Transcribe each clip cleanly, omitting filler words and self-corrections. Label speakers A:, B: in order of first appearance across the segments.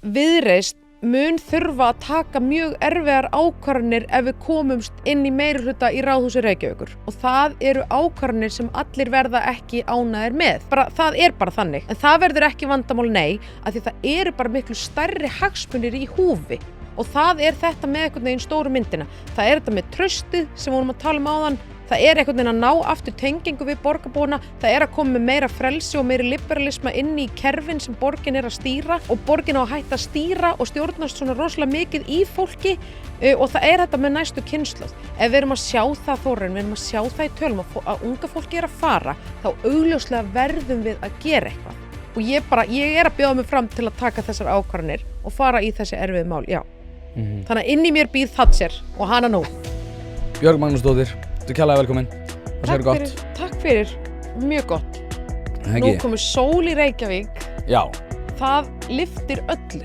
A: Viðreisn mun þurfa að taka mjög erfiðar ákvarðanir ef við komumst inn í meirihluta í Ráðhúsi Reykjavíkur og það eru ákvarðanir sem allir verða ekki ánægðir með. Það er bara þannig. En það verður ekki vandamál af því það eru bara miklu stærri hagsmunir í húfi og það er þetta með einhvern veginn stóru myndina. Það er þetta með traustið sem við vorum að tala áðan. Það er einhvern veginn að ná aftur tengingu við borgarbúana, það er að koma með meira frelsi og meiri liberalisma inn í kerfin sem borgin er að stýra og borgin á að hætta að stýra og stjórnast svona rosalega mikið í fólki og það er þetta með næstu kynslóð. Ef við erum að sjá það Þórarinn, við erum að sjá það í tölum að unga fólki er að fara, þá augljóslega verðum við að gera eitthvað. Og ég er að bjóða mig fram til að taka þessar ákvarðanir og fara í þessi erfiðu mál, já. Þannig að inn í mér býr Thatcher og hana nú.
B: Björg Magnúsdóttir. Þú kærlega velkomin. Það sér gott.
A: Takk fyrir, mjög gott. Nú komur sól í Reykjavík.
B: Já.
A: Það lyftir öllu.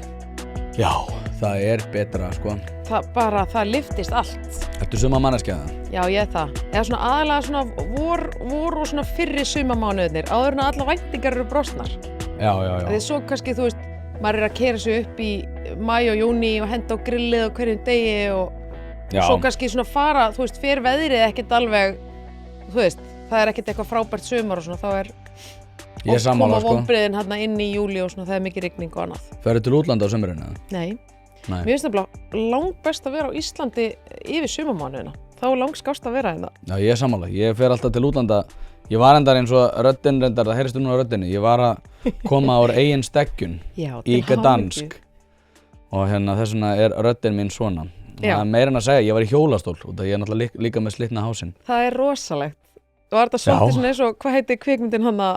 B: Já, það er betra, sko.
A: Það lyftist allt.
B: Ertu sumarmanneskja það?
A: Já, ég er það. Eða svona aðalega svona vor og svona fyrri sumarmánuðirnir, áður en að allar væntingar eru brostnar.
B: Já.
A: Því svo kannski, þú veist, maður er að keyra sig upp í maí og júní og henda á grillið á hverjum degi og svo kannski svona fara, þú veist, fyrir veðrið ekkert alveg, þú veist, það er ekkert eitthvað frábært sumar og svona, þá er oft koma vonbrigðin hérna inn í júlí og svona, það er mikið rigning og annað.
B: Ferðu til útlanda á sumrinu?
A: Nei. Mér finnst nefnilega langbest að vera á Íslandi yfir sumarmánuðina. Þá er langskást að vera hérna. Já,
B: ég er sammála. Ég fer alltaf til útlanda. Ég var endar eins og röddin reyndar, það heyrist núna á röddinni. Ég var að koma úr eigin steggjun í Gdansk og hérna þess vegna er röddin mín svona. Það er meira en að segja, ég var í hjólastól og ég er náttúrulega líka með slitna hásinn.
A: Það er rosalegt. Var þetta svolítið svona eins og, hvað heitir kvikmyndin hana?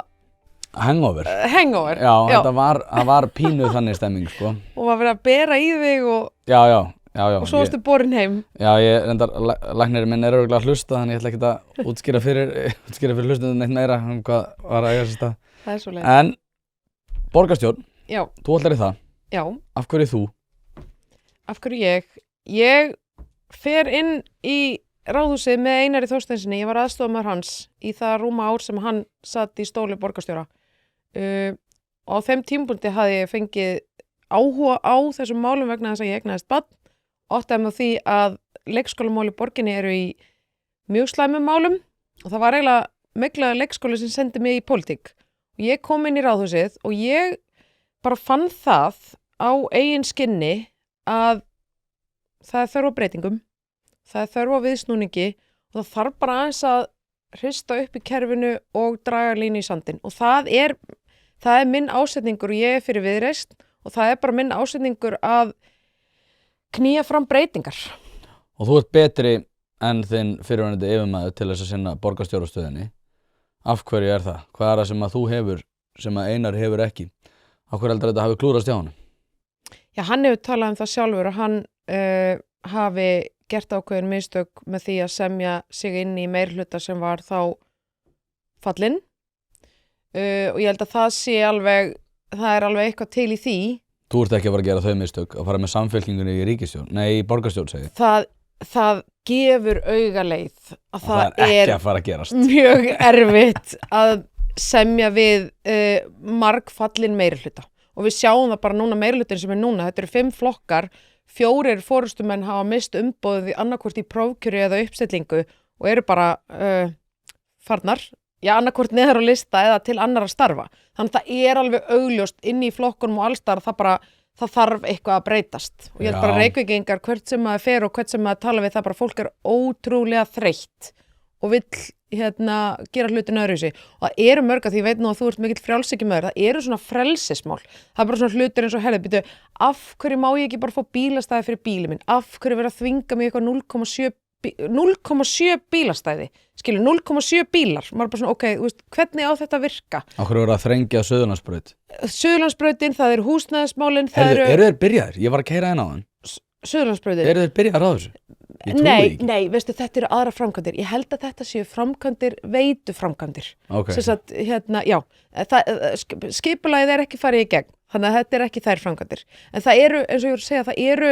B: Hangover.
A: Hangover?
B: Já. Það var pínuð þannig stemming, sko.
A: Og var verið að bera í þig og... Já. Og svo varstu borin heim.
B: Já, læknirinn minn er örugglega að hlusta, þannig ég ætla ekki að útskýra fyrir hlustundum neitt meira hvað var að eiga sér stað.
A: Það er svoleiðis.
B: En, borgarstjórn, þú ætlar í það.
A: Já.
B: Af hverju þú?
A: Af hverju ég? Ég fer inn í Ráðhúsið með Einari Þorsteinsinni, ég var aðstofamaður hans í það rúma ár sem hann satt í stóli borgarstjóra. Og á þeim tímapunkti hafði ég fengið áhuga á þessum málum vegna þess að ég eignaðist barn. Áttaði með því að leikskólamál í borginni eru í mjög slæmum málum og það var eiginlega mikla leikskóli sem sendi mig í pólitík. Og ég kom inn í Ráðhúsið og ég bara fann það á eigin skinni að það er þörf á breytingum, það er þörf á viðsnúningi og það þarf bara aðeins að hrista upp í kerfinu og draga línu í sandinn. Og það er minn ásetningur og ég er fyrir Viðreisn og það er bara minn ásetningur að knýja fram breytingar.
B: Og þú ert betri en þinn fyrirvænandi yfirmaður til þess að sinna borgarstjórastöðinni. Af hverju er það? Hvað er það sem að þú hefur, sem að Einar hefur ekki? Af hverju heldur þetta hafi klúrast hjá honum?
A: Já, hann hefur talað það sjálfur og hann hafi gert ákveðin mistök með því að semja sig inn í meirihluta sem var þá fallinn og ég held að það er alveg eitthvað til í því.
B: Þú ert ekki að fara að gera þau mistök, að fara með samfylkingunni í í borgarstjórn, segi.
A: Það gefur augaleið að það
B: er ekki að fara að gerast.
A: Mjög erfitt að semja við margfallin meirihluta. Og við sjáum það bara núna meirihlutin sem er núna, þetta eru 5 flokkar, 4 forystumenn hafa mist umboðið annarkvort í prófkjöri eða uppstillingu og eru bara farnar, annarkvort neðar á lista eða til annarra starfa. Þannig að það er alveg augljóst inn í flokkunum og allstar það þarf eitthvað að breytast. Og ég held bara Reykvíkingar, hvert sem maður fer og hvert sem maður tala við, það bara fólk er ótrúlega þreytt og vill gera hlutin öðruvísi. Og það eru mörg að því ég veit nú að þú ert mikill frjálshyggjumæður, það eru svona frelsismál. Það er bara svona hlutir eins og býtu, af hverju má ég ekki bara fá bílastæði fyrir bílinn minn? Af hverju vera að þvinga mig eitthvað 0,7 bílastæði? Skilur, 0,7 bílar. Maður er bara svona, þú veist, hvernig á þetta að virka?
B: Af hverju vera að þrengja Suðurlandsbraut?
A: Suðurlandsbrautin, það eru húsnæðismálin,
B: Eru þeir byrjaðir? Ég var að keyra inn á þann.
A: Suðurlandsbrautin.
B: Eru þeir byrjaðir á þessu?
A: Nei, veistu, þetta eru aðra framkvæmdir. Ég held að þetta séu framkvæmdir, veituframkvæmdir.
B: Okay.
A: Sem sagt, skipulagið er ekki farið í gegn, þannig að þetta er ekki þær framkvæmdir. En það eru, eins og ég voru að segja, það eru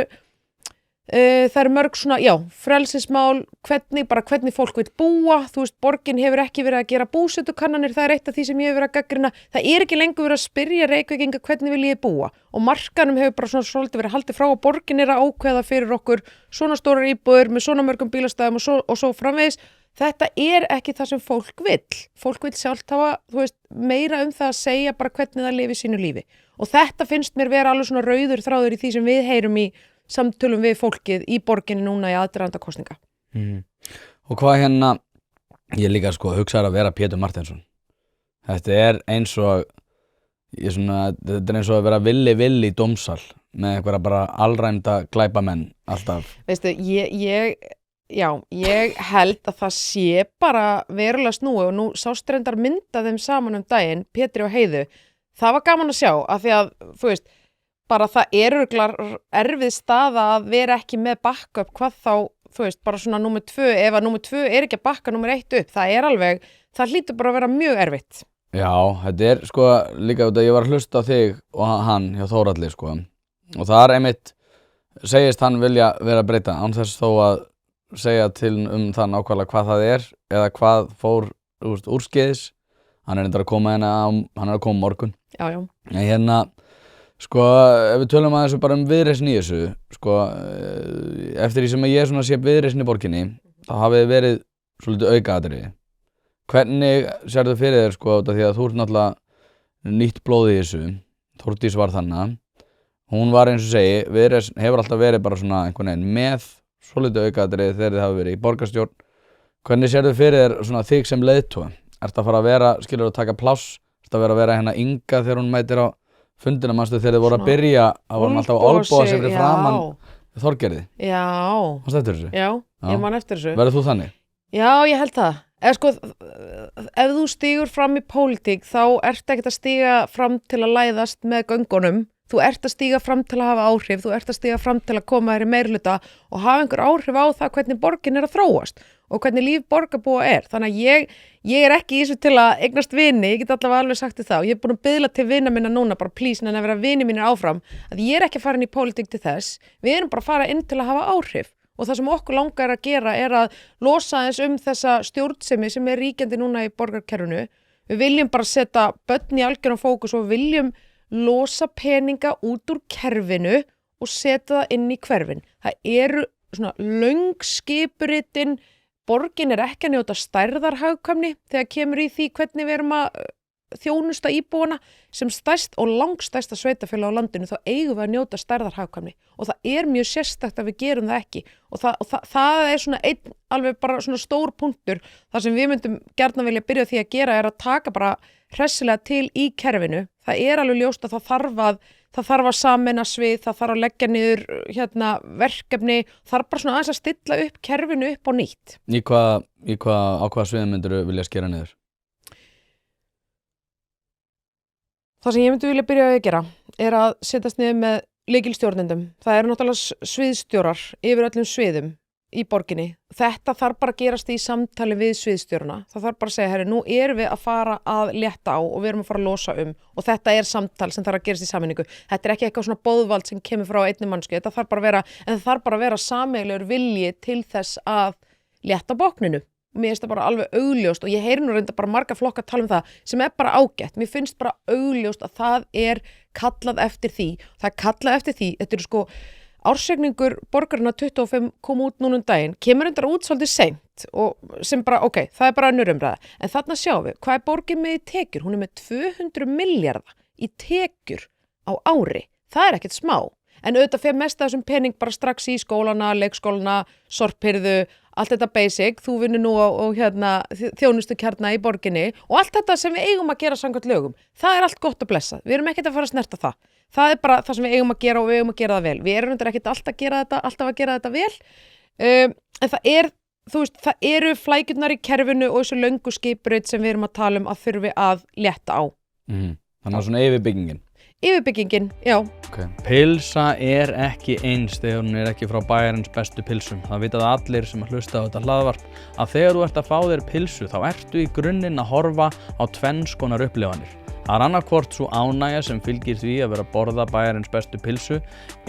A: Það eru mörg svona, frelsismál, hvernig fólk vill búa, þú veist, borgin hefur ekki verið að gera búsetukannanir, það er eitt af því sem ég hefur verið að gagnrýna, það er ekki lengur verið að spyrja Reykvíkinga hvernig vil ég búa og markanum hefur bara svona svolítið verið haldið frá og borgin er að ákveða fyrir okkur svona stórar íbúðir með svona mörgum bílastæðum og svo framvegis. Þetta er ekki það sem fólk vill sjálft hafa, þú veist, meira það að segja bara hvernig það lifi sínu lífi og þetta finnst mér vera alveg svona rauður þráður í því sem við heyrum í samtölum við fólkið í borginni núna í aðdraganda kosninga.
B: Og hvað ég líka hugsaði að vera Pétur Marteinsson. Þetta er eins og að vera villi í dómsal með einhverja bara alræmda glæpamenn alltaf.
A: Veistu, ég held að það sé bara verulega snúi og nú sást reyndar mynda þeim saman daginn, Pétri og Heiðu. Það var gaman að sjá af því að, þú veist, bara það er örugglega erfið staða að vera ekki með backup hvað þá, þú veist, bara svona númer 2, ef að númer 2 er ekki að bakka númer 1 upp, það hlýtur bara að vera mjög erfitt.
B: Já, þetta er líka út að ég var að hlusta á þig og hann hjá Þórhalli og það er einmitt, segist hann vilja vera að breyta án þess þó að segja til það nákvæmlega hvað það er eða hvað fór úrskeiðis, hann er að koma hann er að koma morgun.
A: Já.
B: En ef við tölum aðeins bara viðreisn í þessu, eftir því sem ég sé viðreisn í borginni, þá hafið verið svolítið aukaatriði. Hvernig sérðu fyrir þér, því að þú ert náttúrulega nýtt blóð í þessu, Þórdís var þannig, hún var eins og segi, viðreisn hefur alltaf verið bara svona einhvern veginn með svolítið aukaatriði þegar þið hafa verið í borgarstjórn. Hvernig sérðu fyrir þér þig sem leiðtoga? Ertu að fara að vera, skilur að taka pláss, ertu að vera hérna Inga þegar hún mætir á fundina manstu þegar þið voru að byrja að voru alltaf að olbúa sig fyrir framan Þorgerði.
A: Já.
B: Manstu eftir þessu?
A: Já, ég man eftir þessu.
B: Verður þú þannig?
A: Já, ég held það. Ef þú stígur fram í pólitík þá ertu ekkert að stíga fram til að læðast með göngunum. Þú ert að stíga fram til að hafa áhrif, þú ert að stíga fram til að koma þér í meirihluta og hafa einhver áhrif á það hvernig borgin er að þróast og hvernig líf borgarbúa er. Þannig að ég er ekki í þessu til að eignast vini, ég get allavega alveg sagt það og ég er búin að biðla til vina minna núna, bara please, en að vera vini mínir áfram, að ég er ekki að fara inn í pólitík til þess, við erum bara að fara inn til að hafa áhrif og það sem okkur langar að gera er að losa aðeins þessa stjórnsemi sem er ríkjandi núna í borgarkerfinu. Við viljum bara setja börn í algjöran fókus og viljum losa peninga út úr kerfinu og setja það inn í hverfin. Það eru svona löng skipuritin, borgin er ekki að njóta stærðarhagkvæmni þegar kemur í því hvernig við erum að þjónusta íbúana sem stærst og langstærsta sveitafélag á landinu þá eigum við að njóta stærðarhagkvæmni og það er mjög sérstakt að við gerum það ekki og það er svona einn alveg bara svona stór punktur þar sem við myndum gjarnan vilja byrja því að gera er að taka bara hressilega til í kerfinu. Það er alveg ljóst að það þarf að sameina svið, það þarf að leggja niður verkefni, þarf bara svona aðeins að stilla upp kerfinu upp á nýtt. Á hvaða sviðum myndirðu vilja skera niður? Það sem ég myndi vilja byrja að gera er að setjast niður með lykilstjórnendum. Það eru náttúrulega sviðstjórar yfir öllum sviðum í borginni. Þetta þarf bara að gerast í samtali við sviðstjórana. Það þarf bara að segja, herri, nú erum við að fara að létta á og við erum að fara að losa og þetta er samtal sem þarf að gerast í sameiningu. Þetta er ekki eitthvað svona boðvald sem kemur frá einni mannsku. Þetta þarf bara að vera sameiginlegur vilji til þess að létta bákninu. Mér finnst það bara alveg augljóst og ég heyri nú reynda bara marga flokka að tala það sem er bara ágætt. Mér finnst bara augljóst að það er kallað eftir því. Það er kallað eftir því. Þetta eru ársreikningur borgarna 25 kom út núna daginn, kemur reyndar út svolítið seint og sem bara, það er bara önnur umræða. En þarna sjáum við, hvað er borgin með í tekjur? Hún er með 200 milljarða í tekjur á ári. Það er ekkert smá. En auðvitað fer mest af þessum pening bara strax í skólana, leikskólana, sorphirðu, allt þetta basic, þú vinnur nú á þjónustukjarna í borginni og allt þetta sem við eigum að gera samkvæmt lögum. Það er allt gott að blessa. Við erum ekkert að fara að snerta það. Það er bara það sem við eigum að gera og við eigum að gera það vel. Við erum ekkert alltaf að gera þetta vel. En það er, það eru flækjurnar í kerfinu og þessu löngu skipurrit sem við erum að tala að þurfi að létta á.
B: Þannig að svona yfirbyggingin.
A: Yfirbyggingin, já.
C: Pylsa er ekki eins þegar hún er ekki frá bæjarins bestu pylsum. Það vita það allir sem að hlusta á þetta hlaðvarp að þegar þú ert að fá þér pylsu þá ertu í grunninn að horfa á tvenns konar upplifanir. Það er annarkvort svo ánægja sem fylgir því að vera að borða bæjarins bestu pilsu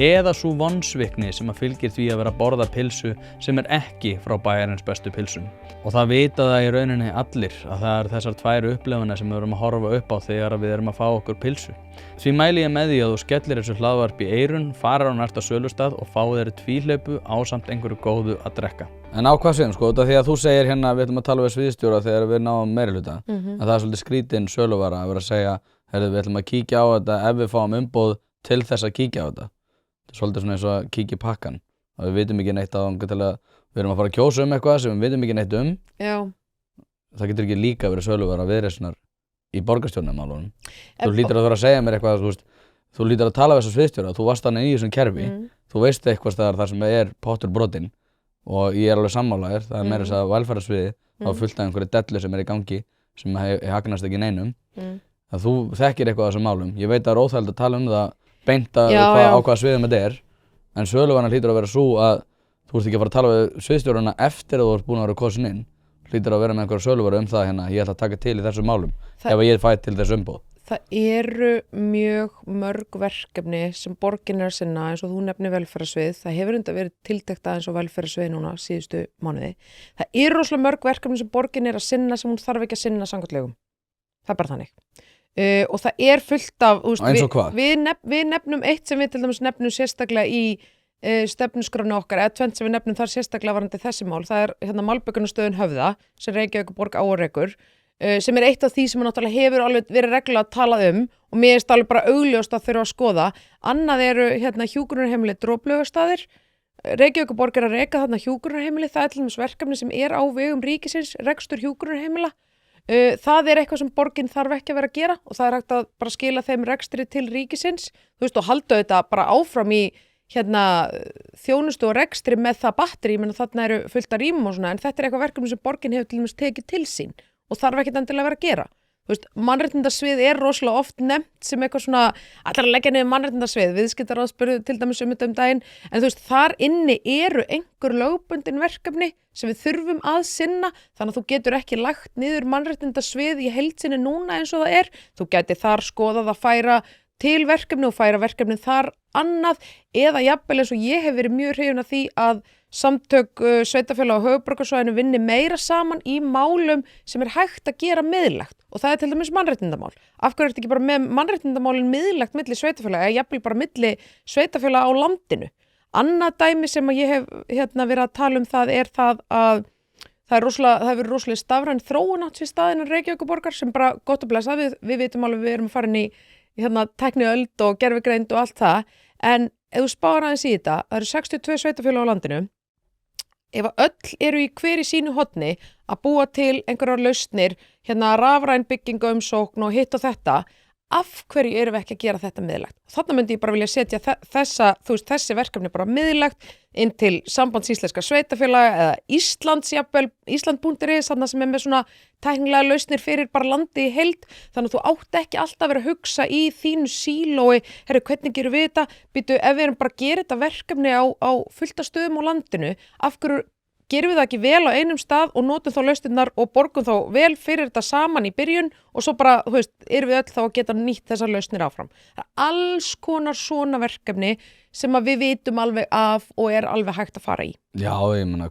C: eða svo vonsvikni sem að fylgir því að vera að borða pilsu sem ekki frá bæjarins bestu pilsum. Og það vita það í rauninni allir að það þessar tvær upplifanir sem við erum að horfa upp á þegar við erum að fá okkur pilsu. Því mæli ég með því að þú skellir þessu hlaðvarp í eyrun, farir á næsta sölustað og fá þér tvíhlaupu ásamt einhverju góðu að drekka.
B: En á hvað sviðum, út af því að þú segir hérna við ætlum að tala við sviðstjóra þegar við náum meirihluta, en það er svolítið skrítin söluvara að vera að segja, við ætlum að kíkja á þetta ef við fáum umboð til þess að kíkja á þetta. Þetta er svolítið svona eins og að kíkja í pakkan og við vitum ekki neitt við erum að fara að kjósa eitthvað sem við vitum ekki neitt
A: Já.
B: Það getur ekki líka verið söluvara Viðreisnar í borgarstjórnarmálunum. Þú hlýtur að vera að segja mér eitthvað, þú hlýtur að tala við þessa sviðstjóra, þú varst þannig í þessum kerfi, þú veist eitthvað staðar þar sem er pottur brotinn og ég er alveg sammálaður, það er meira þess að velferðarsviði þá fullt af einhverju dellu sem er í gangi sem hagnast ekki neinum að þú þekkir eitthvað af þessum málum. Ég veit að það er óþægilegt að tala það beint á hvaða sviðum þetta er, en söluvarna hlýtur að vera svo að þú ert ekki að fara að tala við sviðstjórana eftir að þú ert búin að vera kosin inn. Hlýtur að vera með einhverja söluvaru það hérna, ég ætla að taka til í þessum málum ef ég fæ til þess umboð.
A: Það eru mjög mörg verkefni sem borgin er að sinna eins og þú nefnir velferðarsvið. Það hefur enda verið tiltekt aðeins á velferðarsvið núna síðustu mánuði. Það eru rosalega mörg verkefni sem borgin er að sinna sem hún þarf ekki að sinna samkvæmt lögum. Það er bara þannig. Og það er fullt af,
B: eins og hvað?
A: Við nefnum eitt sem við til dæmis nefnum sérstaklega í stefnuskrána okkar, eða tvennt sem við nefnum þar sérstaklega varðandi þessi mál. Það er hérna Malbökunarstöðin Höfða sem Reykjavíkurborg á og rekur. Sem er eitt af því sem náttúrulega hefur alveg verið reglulega að tala og mér finnst alveg bara augljóst að þurfa að skoða. Annað eru hérna hjúkrunarheimili Droplaugarstaðir. Reykjavíkurborg er að reka þarna hjúkrunarheimili, það er til dæmis verkefni sem er á vegum ríkisins, rekstur hjúkrunarheimila. Það er eitthvað sem borgin þarf ekki að vera að gera og það er hægt að bara skila þeim rekstri til ríkisins, og halda þetta bara áfram í þjónustu og rekstri með það batteri, menn þarna eru fullt af rýmum og svona, en þetta er eitthvað verkefni sem borgin hefur til dæmis tekið til sín og þarf ekkert endilega að vera að gera. Mannréttindasvið er rosalega oft nefnt sem eitthvað svona, allar að leggja niður mannréttindasvið, viðskiptaráð spurðu til dæmis þetta daginn, en þar inni eru einhver lögbundin verkefni sem við þurfum að sinna, þannig að þú getur ekki lagt niður mannréttindasvið í heild sinni núna eins og það er, þú gæti þar skoðað að færa til verkefni og færa verkefni þar annað, eða jafnvel eins og ég hef verið mjög hrifin af því að samtök sveitarfélaga á höfuðborgarsvæðinu vinni meira saman í málum sem er hægt að gera miðlægt og það er til dæmis mannréttindamál. Af hverju er þetta ekki bara með mannréttindamálin miðlægt milli sveitarfélaga eða jafnvel bara milli sveitarfélaga á landinu? Annað dæmi sem að ég hef verið að tala það er það að það hefur rosalega stafræn þróun átt sér staðinn Reykjavíkurborgar sem bara gott að blessa, við vitum alveg við erum að fara inn í tækniöld og gervigreind og allt það, en ef þú spáir aðeins í þetta, það eru 62 sveitarfélag á landinu, ef að öll eru í hver í sínu horni að búa til einhverjar lausnir, rafræn byggingaumsókn og hitt og þetta, af hverju erum við ekki að gera þetta miðlægt? Þarna myndi ég bara vilja setja þessi verkefni bara miðlægt inn til Sambands íslenskra sveitarfélaga eða Íslands jafnvel, Ísland.is, þarna sem er með svona tæknilega lausnir fyrir bara landi í heild, þannig að þú átt ekki alltaf að vera að hugsa í þínu sílói, hvernig gerum við þetta? Býtu, ef við erum bara að gera þetta verkefni á fullta stöðum á landinu, af hverju gerum við það ekki vel á einum stað og notum þá lausnirnar og borgum þá vel fyrir þetta saman í byrjun og svo bara, erum við öll þá að geta nýtt þessar lausnir áfram. Það er alls konar svona verkefni sem að við vitum alveg af og er alveg hægt að fara í. Já,
B: ég meina,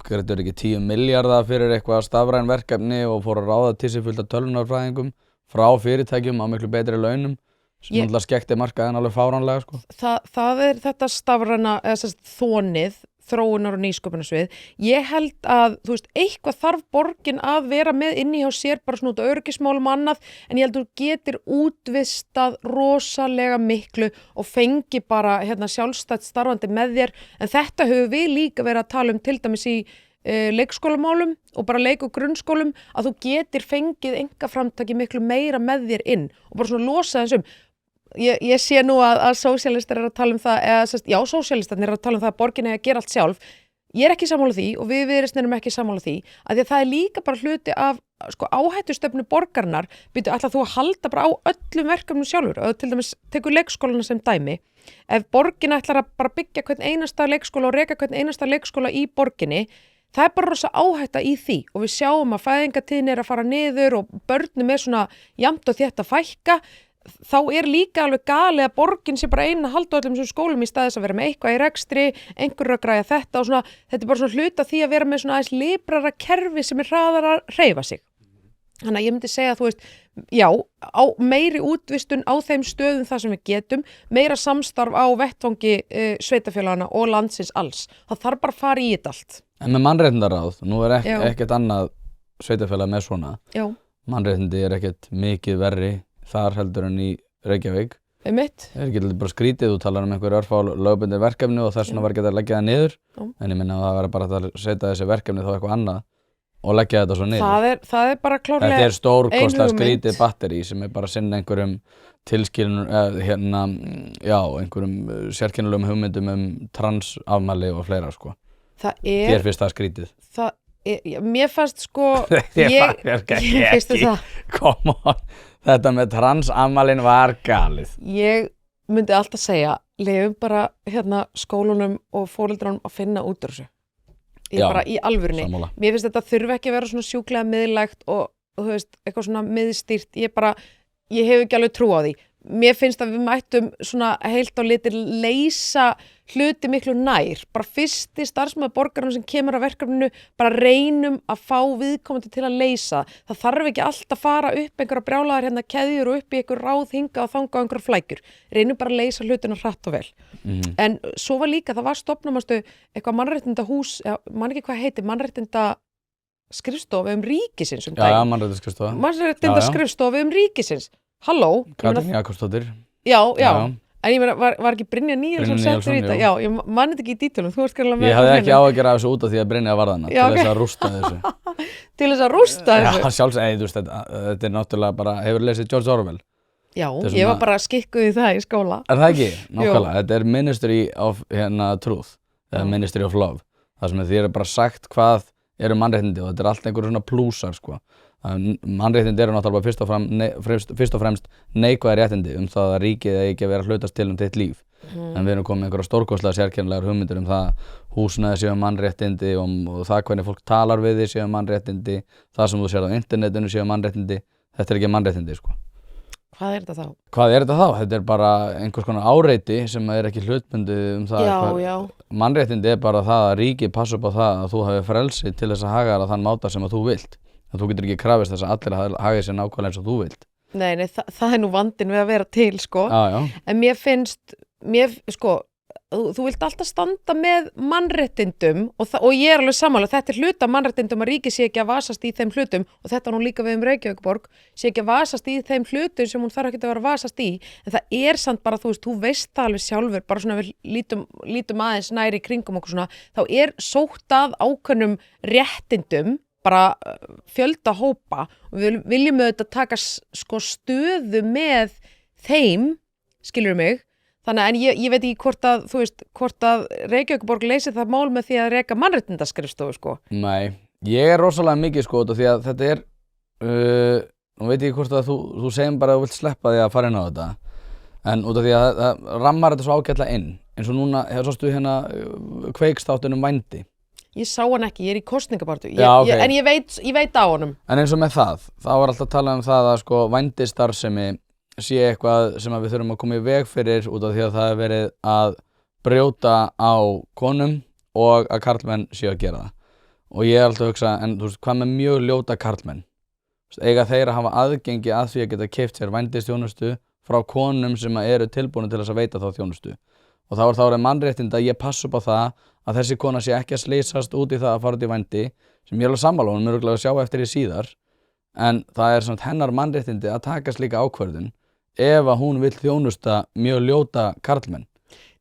B: greiddur ekki 10 milljarða fyrir eitthvað stafræn verkefni og fór að ráða til sig fullt af tölvunarfræðingum frá fyrirtækjum á miklu betri launum sem náttúrulega skekkti markaðinn alveg fáránlega, sko.
A: Það er þetta stafræna, eða þónið, þróunar og nýsköpunarsvið. Ég held að, eitthvað þarf borgin að vera með inni hjá sér bara svona út á öryggismálum og annað, en ég held að þú getur útvistað rosalega miklu og fengi bara sjálfstætt starfandi með þér, en þetta höfum við líka verið að tala til dæmis í leikskólamálum og bara leik- og grunnskólum, að þú getur fengið einkaframtaki miklu meira með þér inn og bara svona losa þessum. Ég sé nú að sósíalistar eru að tala það, sósíalistarnir eru að tala það að borgin eigi að gera allt sjálf. Ég er ekki sammála því og við Viðreisn erum ekki sammála því, að því að það er líka bara hluti af áhættustefnu borgarinnar. Býtu, ætlar þú að halda bara á öllum verkefnum sjálfur? Og til dæmis tekur leikskólana sem dæmi. Ef borgin ætlar að bara byggja hvern einasta leikskóla og reka hvern einasta leikskóla í borginni, það bara rosa áhætta í því og við sjáum að fæðingatíðni að fara niður og börnum svona jafnt og þétt að fækka, þá líka alveg galið að borgin sé bara einn að halda öllum þessum skólum í staðis að vera með eitthvað í rekstri, einhverju að græja þetta og svona, þetta bara svona hluta því að vera með svona aðeins librara kerfi sem hraðar að hreyfa sig. Þannig að ég myndi segja að þú veist, já, á meiri útvistun á þeim stöðum þar sem við getum, meira samstarf á vettvangi sveitarfélagana og landsins alls. Það þarf bara að fara í þetta allt.
B: En með mannréttindaráð, nú ekkert annað sveitarfélag með svona.
A: Já.
B: Mannréttindi ekkert mikið verri þar heldur en í Reykjavík.
A: Einmitt.
B: Ekki bara skrítið, þú talar einhver örfá lögbundin verkefni og þess vegna var ekki að leggja það niður. En ég minna að það var bara að setja þessi verkefni þá eitthvað annað og leggja þetta svo niður.
A: Það bara klárlega
B: þetta stórkostlega skrítið batteri sem bara sinna einhverjum tilskilin, einhverjum sérkennilegum hugmyndum transafmæli og fleira, sko. Þér finnst það skrítið?
A: Mér fannst, sko, ég finnst það.
B: Come on, þetta með transafmælin var galið.
A: Ég myndi alltaf segja, lefum bara skólunum og foreldrunum að finna út úr þessu. Bara í alvörunni.
B: Sammála.
A: Mér finnst þetta þurfi ekki að vera svona sjúklega miðlægt og þú veist, eitthvað svona miðstýrt. Ég hef ekki alveg trú á því. Mér finnst að við mættum svona heilt á litir leysa hluti miklu nær. Bara fyrsti starfsmaður borgarinn sem kemur að verkefninu, bara reynum að fá viðkomandi til að leysa. Það þarf ekki alltaf að fara upp einhverja brjálaðar keðjur og upp í einhver ráð hinga og þanga og einhverja flækjur. Reynum bara að leysa hlutina hratt og vel. En svo var líka, það var stofnumastu eitthvað mannréttindahús, man ekki hvað heitir, mannréttindaskrifstofu ríkisins
B: mannréttindaskrifstofu.
A: Mannréttindaskrifstofu ríkisins. Halló.
B: Katrín Jakobsdóttir.
A: Já. En ég meina, var ekki Brynja Níelsson settur í þetta? Já, ég man þetta ekki í dítilum, þú ert skræðilega með.
B: Ég hafði ekki áhyggjur af þessu út af því að Brynja var þarna, til þess að rústa þessu.
A: Til þess að rústa þessu?
B: Já, sjálfsagt, þetta náttúrulega bara, hefur lesið George Orwell?
A: Já, ég var bara skikkuð í það í skóla.
B: Er það ekki? Nákvæmlega, þetta Ministry of Truth, eða Ministry of Love. Það sem þér bara sagt hvað eru mannréttindi og þetta allt einhverjum svona plúsar, sko. Mannréttindi eru náttúrulega fyrst og fremst neikvæðir réttindi það að ríkið ekki að vera hlutast til þitt líf. En við erum komið einhverja stórkostlega sérkennilegar hugmyndir það húsnæði séu mannréttindi og það hvernig fólk talar við þig séu mannréttindi, það sem þú sér á internetinu séu mannréttindi. Þetta er ekki mannréttindi, sko.
A: Hvað er þetta þá?
B: Þetta er bara einhvers konar áreiti sem er ekki hlutbundið það.
A: Já.
B: Mannréttindi er bara það að ríkið passa upp á það að þú hafi frelsi til þess að haga þér á þann máta sem að þú vilt. Þú getur ekki krafist þess að allir hagi sér nákvæmlega eins og þú vilt. Nei,
A: það er nú vandinn við að vera til, sko.
B: Já.
A: En mér finnst, þú vilt alltaf standa með mannréttindum og ég alveg sammála, þetta hluta mannréttindum að ríkið sé ekki að vasast í þeim hlutum og þetta nú líka við Reykjavíkurborg, sé ekki að vasast í þeim hlutum sem hún þarf ekki að vera að vasast í, en það samt bara, þú veist það alveg sjálfur, bara svona við lítum aðeins næri í kringum okkur svona, þá sótt að ákveðnum réttindum, bara fjölda hópa og við viljum auðvitað taka stöðu með þeim, skilur mig, þannig en ég veit ekki hvort að Reykjavíkurborg leysir það mál með því að reka mannréttindaskrifstofu, sko.
B: Nei, ég rosalega mikið, sko, því að þetta nú veit ég hvort að þú segir bara að þú vilt sleppa því að fara inn á þetta, en út af því að það rammar þetta svo ágætlega inn, eins og núna, sástu Kveiksþáttunum Vændi.
A: Ég sá hann ekki, ég er í kosningabartu,
B: okay.
A: En ég veit á honum.
B: En eins og með það var alltaf að tala það að sko vændisstarfsemi sé eitthvað sem við þurfum að koma í veg fyrir út af því að það er verið að brjóta á konum og að karlmenn séu að gera það. Og ég er alltaf að hugsa, en þú veist, hvað með mjög ljóta karlmenn? Eiga þeir að hafa aðgengi að því að geta keypt sér vændisþjónustu frá konum sem eru tilbúin til þess að veita þá þjónustu. Og þá er mannréttinda að ég passa upp á það að þessi kona sé ekki að slysast út í það að fara út í vændi, sem ég er alveg sammála, hún er örugglega að sjá eftir því síðar, en það er svona hennar mannréttindi að taka slíka ákvörðun ef að hún vill þjónusta mjög ljóta karlmenn.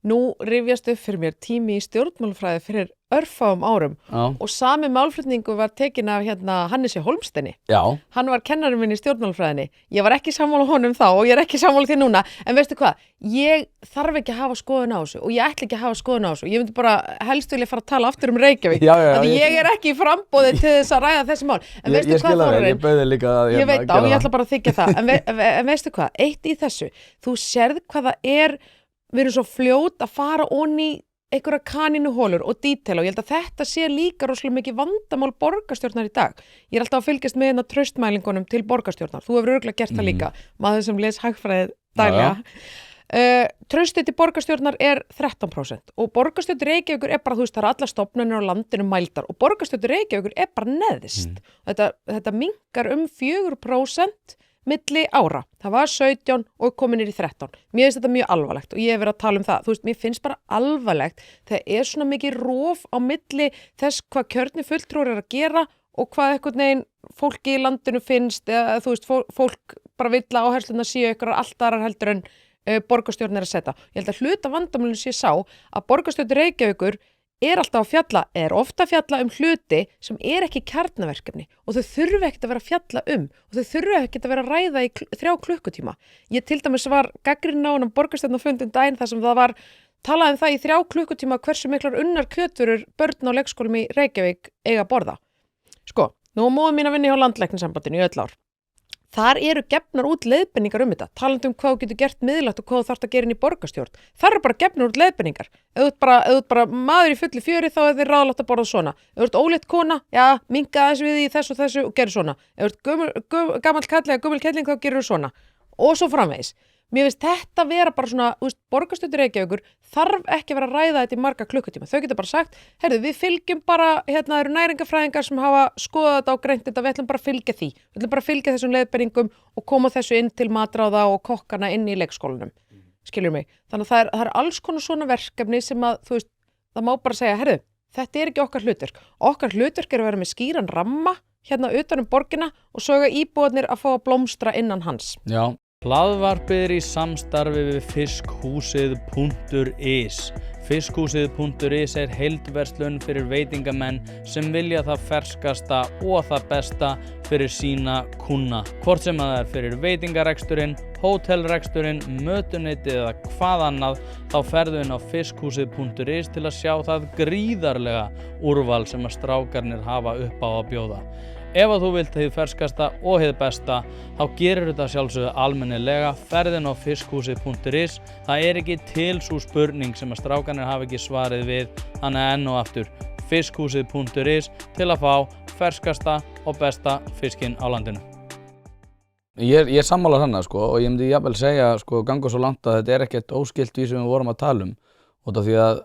A: Nú rifjast upp fyrir mér tími í stjórnmálafræði fyrir örfáum árum og sami málflutningu var tekin af Hannesi Hólmsteini.
B: Já.
A: Hann var kennarinn minn í stjórnmálafræðinni. Ég var ekki sammála honum þá og ég er ekki sammála því núna. En veistu hvað? Ég þarf ekki að hafa skoðun á þessu og ég ætla ekki að hafa skoðun á þessu. Ég myndi bara helst vilja fara að tala aftur Reykjavík. Ég er ekki í framboði til þess að ræða þessi mál. En veistu hvað, Þórarinn?
B: Ég bauði líka að
A: ég veit á, ég ætla bara að þykja það. En veistu hvað? Eitt í þessu. Þú sérð hvað það við erum svo fljót að fara onni einhverja kanínuholur og detail og ég held að þetta sé líka rosalega mikið vandamál borgarstjórnar í dag. Ég er alltaf að fylgjast með hérna traustmælingunum til borgarstjórnar. Þú hefur örugglega gert það líka, maður sem les hagfræði daglega. Traustið til borgarstjórnar er 13% og borgarstjórn Reykjavíkur er bara, þú veist, það eru allar stofnanir á landinu mældar og borgarstjórn Reykjavíkur er bara neðst. Þetta minnkar 4% milli ára. Það var 17 og komin í 13. Mér finnst þetta mjög alvarlegt og ég hef verið að tala um það. Þú veist, mér finnst bara alvarlegt þegar svona mikið rof á milli þess hvað kjörni fulltrúar að gera og hvað einhvern veginn fólki í landinu finnst eða þú veist, fólk bara vill að áherslurnar séu einhverjar allt aðrar heldur en borgarstjórn að setja. Ég held að hluta vandamálinu sé sá að borgarstjórn Reykjavíkur er alltaf að fjalla, er ofta að fjalla hluti sem er ekki kjarnaverkefni og þau þurfa ekkert að vera að fjalla og þau þurfa ekkert að vera að ræða í 3 klukkutíma. Ég til dæmis var gagnrýnin á borgarstjórnarfundin daginn þar sem það var talað það í 3 klukkutíma hversu miklar unnar kjötvörur börn á leikskólum í Reykjavík eiga að borða. Sko, nú móðir mín að vinna hjá Landlæknisembættinu í öll ár. Þar eru gefnar út leiðbeiningar hvað þú getur gert miðlægt og hvað þú þarft að gera inn í borgarstjórn. Þar eru bara gefnar út leiðbeiningar. Ef þú ert bara maður í fullu fjöri þá er þið ráðlagt að borða svona. Ef þú ert ólétt kona, já, minnka aðeins við í þessu og gerðu svona. Ef þú ert gamall kalli eða gömul kelling þá gerðu svona. Og svo framvegis. Mér finnst þetta vera bara svona, borgarstjórn Reykjavíkur þarf ekki að vera að ræða þetta í marga klukkutíma. Þau geta bara sagt, heyrðu, við fylgjum bara, það eru næringafræðingar sem hafa skoðað þetta og greint þetta, við ætlum bara að fylgja því. Við ætlum bara að fylgja þessum leiðbeiningum og koma þessu inn til matráða og kokkana inn í leikskólanum. Skilur mig? Þannig að það er alls konar svona verkefni sem að, þú veist, það má bara segja, heyrðu, þetta er ekki okkar hlutverk. Okkar hlutverk er að vera með skýran ramma utan borgina og svo eiga íbúarnir að fá að blómstra innan hans.
C: Já. Hlaðvarpið er í samstarfi við fiskhúsið.is. Fiskhúsið.is er heildverslun fyrir veitingamenn sem vilja það ferskasta og það besta fyrir sína kúnna. Hvort sem það er fyrir veitingareksturinn, hótelreksturinn, mötuneytið eða hvað annað, þá ferðu inn á fiskhúsið.is til að sjá það gríðarlega úrval sem að strákarnir hafa upp á að bjóða. Ef að þú vilt hið ferskasta og hið besta, þá gerir þetta sjálfsögðu almennilega, ferðin á fiskhúsið.is. Það er ekki til sú spurning sem að strákarnir hafa ekki svarið við, þannig enn og aftur fiskhúsið.is til að fá ferskasta og besta fiskinn á landinu.
B: Ég er sammála þannig og ég myndi jafnvel segja ganga svo langt að þetta er ekkert óskilt við sem við vorum að tala út af því að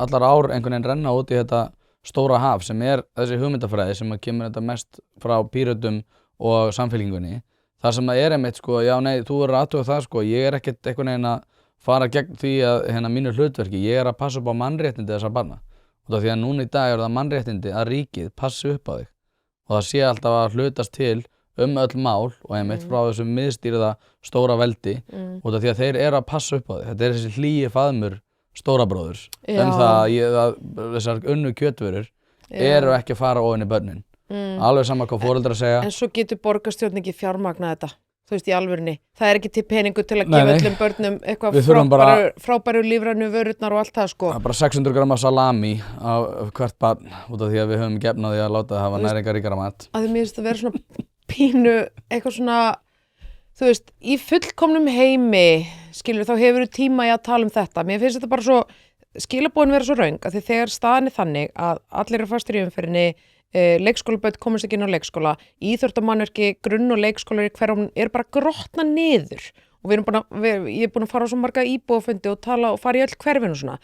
B: allar ár einhvern veginn renna út í þetta stóra haf sem er þessi hugmyndafræði sem kemur þetta mest frá Pírötum og Samfylkingunni. Það sem er einmitt já nei, þú verður að athuga það ég er ekkert einhvern veginn að fara gegn því að mínu hlutverki, ég er að passa upp á mannréttindi þessar barna. Út af því að núna í dag er það mannréttindi að ríkið passi upp á þig og það sé alltaf að hlutast til öll mál og einmitt frá þessum miðstýrða stóra veldi út af því að þeir eru að passa upp á þig. Þetta er þessi hlýi faðmur stórabróðurs það að þessar unnu kjötvörur eru ekki að fara ofan í börnin. Alveg sama hvað foreldrar segja.
A: En svo getur borgarstjórn ekki fjármagnað þetta, þú veist, í alvörinni. Það er ekki til peningu til að gefa öllum börnum eitthvað frábæru lífrænu vörurnar og allt það
B: Það er bara 600 grama salami á hvert barn út af því að við höfum gefnað því að láta það hafa næringaríkara mat.
A: Að mér finnst að vera svona pínu, eitthvað svona, þú veist, í fullkomnum heimi, skilur, þá hefur þú tíma í að tala um þetta. Mér finnst þetta bara svo, skilaboðin vera svo röng, að því þegar staðan er þannig að allir eru fastir í umferðinni, leikskólabörn komast ekki inn á leikskóla, íþróttamannverki, grunn- og leikskólar í hverjum er bara grotna niður og ég er búin að fara á svo marga íbúafundi og tala og fara í öll hverfin og svona.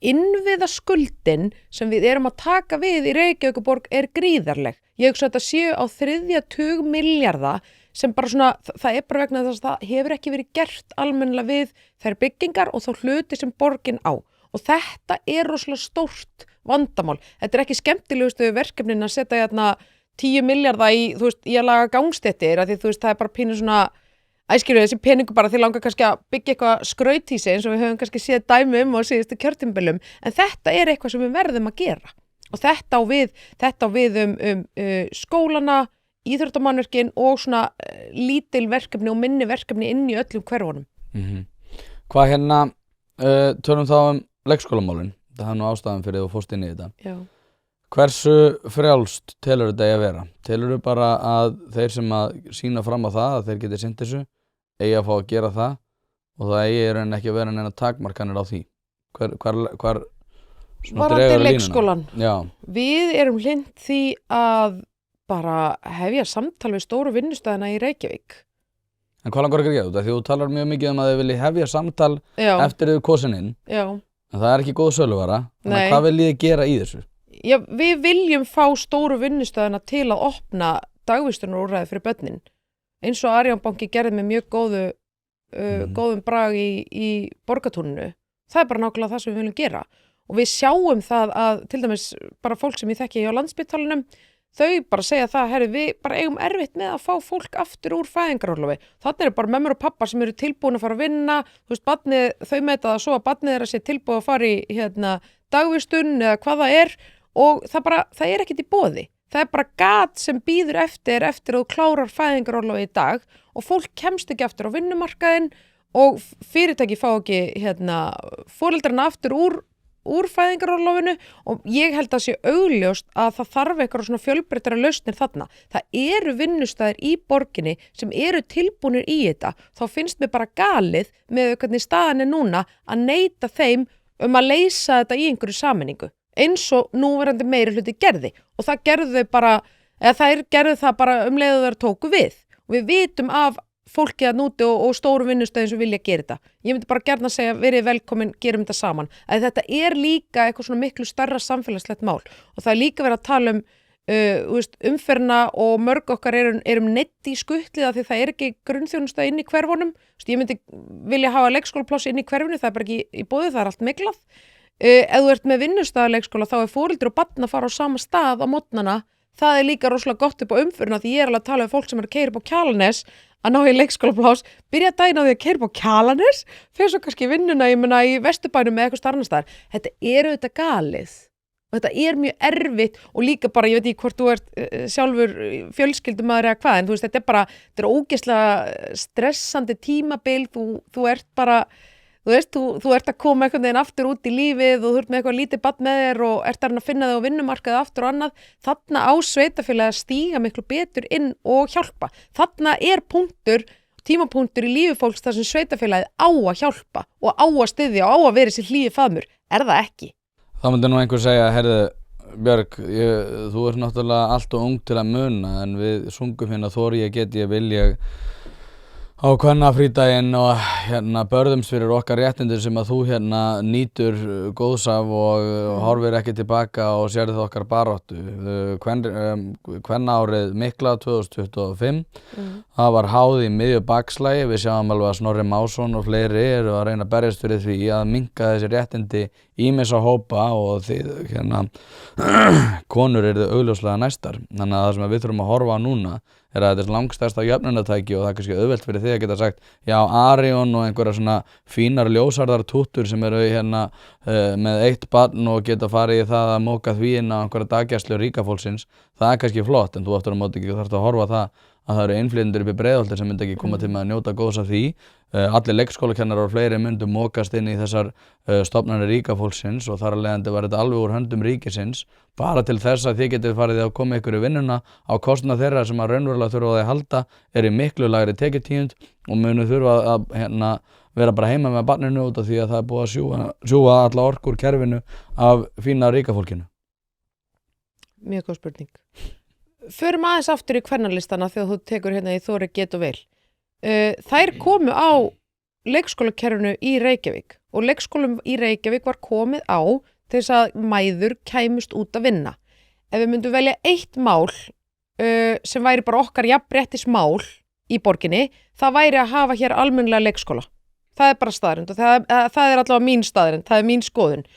A: Innviða skuldin sem við erum að taka við í Reykjavíkurborg er gríðarleg. Ég hugsa að þetta séu á 3 tug milljarða sem bara svona, það er bara vegna þess að það hefur ekki verið gert almennilega við þær byggingar og þá hluti sem borgin á. Og þetta er rosalega stórt vandamál. Þetta er ekki skemmtilegustu verkefnin að setja hérna 10 milljarða í að laga gangstéttir, af því þú veist, það er bara pínu svona, æskilur þessi peningu bara því langar kannski að byggja eitthvað skrauthýsi eins og við höfum kannski séð dæmi á síðustu kjörtímabilum, en þetta er eitthvað sem við verðum að gera. Og þetta á við skólana, íþróttamannverkin og svona lítil verkefni og minni verkefni inn í öllum hverfunum.
B: Hvað tölum þá leikskólamálin, það er nú ástæðan fyrir þú fórst inn í þetta.
A: Já.
B: Hversu frjálst telur þetta að vera? Telur bara að þeir sem að sýna fram á það að þeir geti sinnt þessu, eigi að fá að gera það og það eigi ekki að vera neina takmarkanir á því? Hvar
A: Varðandi leikskólan.
B: Já.
A: Við erum hlynnt því að bara hefja samtal við stóru vinnustæðina í Reykjavík.
B: En hvað langar ekki að gera? Því þú talar mjög mikið um að þið vilji hefja samtal eftir þau kosin inn.
A: Já.
B: En það er ekki góð söluvara. Þannig að hvað viljið þið gera í þessu?
A: Já, við viljum fá stóru vinnustæðina til að opna dagvistunarúrræði fyrir börnin. Eins og Arion banki gerði með mjög góðum brag í Borgartúninu. Það er bara nákvæmlega það sem við viljum gera. Og við sjáum það að til dæmis bara fólk sem ég þekki hjá Landspítalanum, þau bara segja það, herri, við bara eigum erfitt með að fá fólk aftur úr fæðingarorlofi. Þannig er bara mömmur og pappar sem eru tilbúin að fara að vinna, þú veist, barnið, þau meta það svo að barnið er að sé tilbúið að fara í dagvistun eða hvað það er og það er ekkert í boði. Það er bara gat sem býður eftir að þú klárar fæðingarorlofi í dag og fólk kemst ekki aftur á vinnumarkaðinn og fyrirtæki fá ekki foreldrarna aftur úr fæðingarorlofinu og ég held að sé augljóst að það þarf eitthvað svona fjölbreyttari lausnir þarna. Það eru vinnustæðir í borginni sem eru tilbúnir í þetta. Þá finnst mér bara galið með hvernig staðan er núna að neita þeim að leysa þetta í einhverju sameiningu. Eins og núverandi meirihluti gerði og það gerðu þau bara, eða þær gerðu það bara leið og þær tóku við. Og við vitum af fólki að núti og stóru vinnustöðin sem vilja gera þetta. Ég myndi bara gjarna segja verið velkomin, gerum þetta saman. Að þetta er líka eitthvað svona miklu starra samfélagslegt mál og það er líka verið að tala umferðina og mörg okkar erum neitt í skutliða því það er ekki grunnþjónusta inn í hverfunum. Ég myndi vilja hafa leikskólapláss inn í hverfinu, það er bara ekki í boði, það er allt miklað. Ef þú ert með vinnustæðarleikskóla þá er foreldri og barn að fara á sama stað á mótnana. Það er líka rosalega gott upp á umferðina því ég er alveg að tala um fólk sem er að keyra upp á Kjalarnes að ná í leikskólapláss, byrja daginn á því að keyra upp á Kjalarnes, fyrir svo kannski vinnuna í Vesturbænum eða eitthvað starfnast þar. Þetta er auðvitað galið og þetta er mjög erfitt og líka bara, ég veit ekki hvort þú ert sjálfur fjölskyldumaður eða hvað, en þú veist, þetta er ógeðslega stressandi tímabil, þú ert bara þú ert að koma einhvern veginn aftur út í lífið og þú ert með eitthvað lítið barn með þér og ert að finna þig á vinnumarkaði aftur og annað. Þarna á sveitafélagi að stíga miklu betur inn og hjálpa. Þarna er tímapunktur í lífi fólks þar sem sveitafélagið á að hjálpa og á að styðja og á að vera sér hlýði faðmur. Er það ekki?
B: Þá myndi nú einhver segja, heyrðu Björg, þú ert náttúrulega allt og ung til að muna en við sungum hérna þori ég get ég vil ég á kvennafrídaginn og börðumst fyrir okkar réttindir sem að þú nýtur góðs af og horfir ekki tilbaka og sérð okkar baráttu. Kvennárið mikla 2025, það var háð í miðju bakslagi, við sjáum alveg að Snorri Másson og fleiri eru að reyna að berjast fyrir því að minnka þessi réttindi ýmissa hópa og þið konur eru augljóslega næstar. Þannig að það sem við þurfum að horfa á núna er að þetta er langstærsta jöfnunartæki og það er kannski auðvelt fyrir þig að geta sagt já, Arion og einhverja svona fínar ljósarðar túttur sem eru með eitt barn og geta farið í það að móka því inn á einhverja daggæslu ríkafólksins, það er kannski flott en þú aftur á móti ekki þarft að horfa það að það eru innflytjendur upp í Breiðholti sem myndi ekki koma til með að njóta góðs af því. Allir leikskólakennarar og fleiri myndu mókast inn í þessar stofnanir ríkafólksins og þar af leiðandi var þetta alveg úr höndum ríkisins bara til þess að þið getið farið að koma ykkur í vinnuna á kostnað þeirra sem að raunverulega þurfa á því að halda er í miklu lagri tekjutíund og munu þurfa að vera bara heima með barninu út af því að það er búið að sjúga alla orku úr kerfinu af fína ríkafólkinu.
A: Mjög góð spurning. Förum aðeins aftur í kvennalistana þegar þú tekur í Þóri get og vel. Þær komu á leikskólakerfinu í Reykjavík og leikskólum í Reykjavík var komið á til þess að mæður kæmust út að vinna. Ef við myndum velja eitt mál sem væri bara okkar jafnréttismál í borginni, það væri að hafa hér almennilega leikskóla. Það er bara staðreynd og það er allavega mín staðreynd, það er mín skoðun.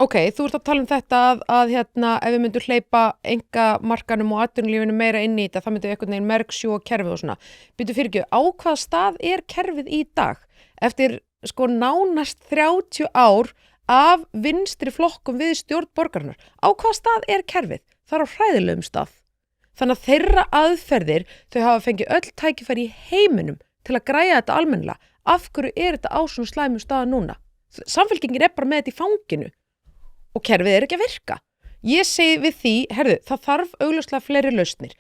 A: Ok, þú ert að tala um þetta að ef við myndum hleypa einkamarkanum og atvinnulífinu meira inn í þetta, það myndum einhvern veginn mergsjúga kerfið og svona. Býtu fyrirgjöf, á hvaða stað er kerfið í dag? Eftir nánast 30 ár af vinstri flokkum við stjórn borgarinnar. Á hvaða stað er kerfið? Það er á hræðilegum stað. Þannig að þeirra aðferðir, þau hafa fengið öll tækifæri í heiminum til að græja þetta almennilega. Af hverju er þetta á svona slæmu staða núna? Samfylkingin er bara með þetta í fanginu. Og kerfið er ekki að virka. Ég segi við því, það þarf augljóslega fleiri lausnir.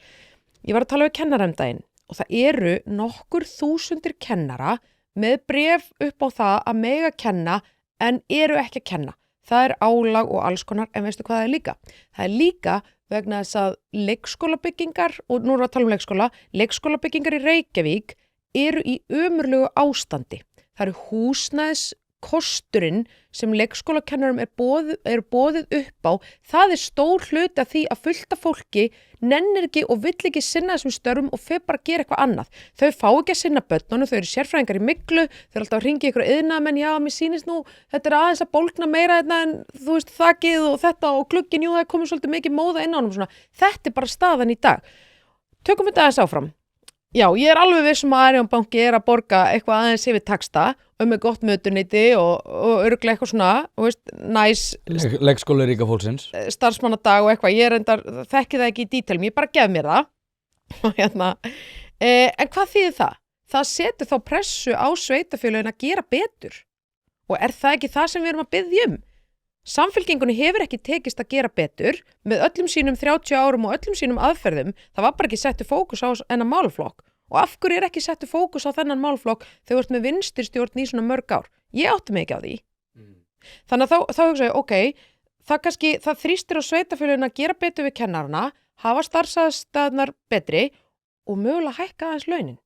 A: Ég var að tala við kennaramdaginn og það eru nokkur þúsundir kennara með bréf upp á það að mega kenna en eru ekki að kenna. það álag og alls konar, en veistu hvað það er líka? Það er líka vegna þess að leikskólabyggingar, og nú erum við að tala um leikskólabyggingar í Reykjavík eru í ömurlegu ástandi. Það eru húsnæðiskosturinn sem leikskólakennarum er boðið upp á. Það er stór hluti af því að fullt af fólki nennir ekki og vill ekki sinna þessum störfum og fer bara að gera eitthvað annað. Þau fá ekki að sinna börnunum, þau eru sérfræðingar í myglu, þau eru alltaf að hringja ykkur iðnaðarmenn, já, mér sýnist nú, þetta er aðeins að bólgna meira en þú veist þakið og þetta og glugginn, jú, það er komið svolítið mikið móða inn á honum svona. Þetta er bara staðan í dag. Tökum þetta aðeins áfram. Já, ég er alveg vissum að Arion banki er að borga eitthvað aðeins yfir taxta með gott mötuneyти og örugglega eitthvað svona, næs
B: leikskóli ríka fólksins
A: starfsmannadag og eitthvað, ég þekki það ekki í dítelum, ég bara gef mér það og en hvað þýðir það? Það setur þá pressu á sveitarfélögin að gera betur og er það ekki það sem við erum að biðja Samfylkingunni hefur ekki tekist að gera betur með öllum sínum 30 árum og öllum sínum aðferðum, það var bara ekki settu fókus á þennan málaflokk og af hverju er ekki settu fókus á þennan málaflokk þegar þú ert með vinstristjórn í svona mörg ár? Ég átti mig ekki á því. Þannig að þá hugsa ég, ok, það þrýstir á sveitarfélögin að gera betur við kennarana, hafa starfsaðstæðnar betri og mögulega hækka aðeins launin.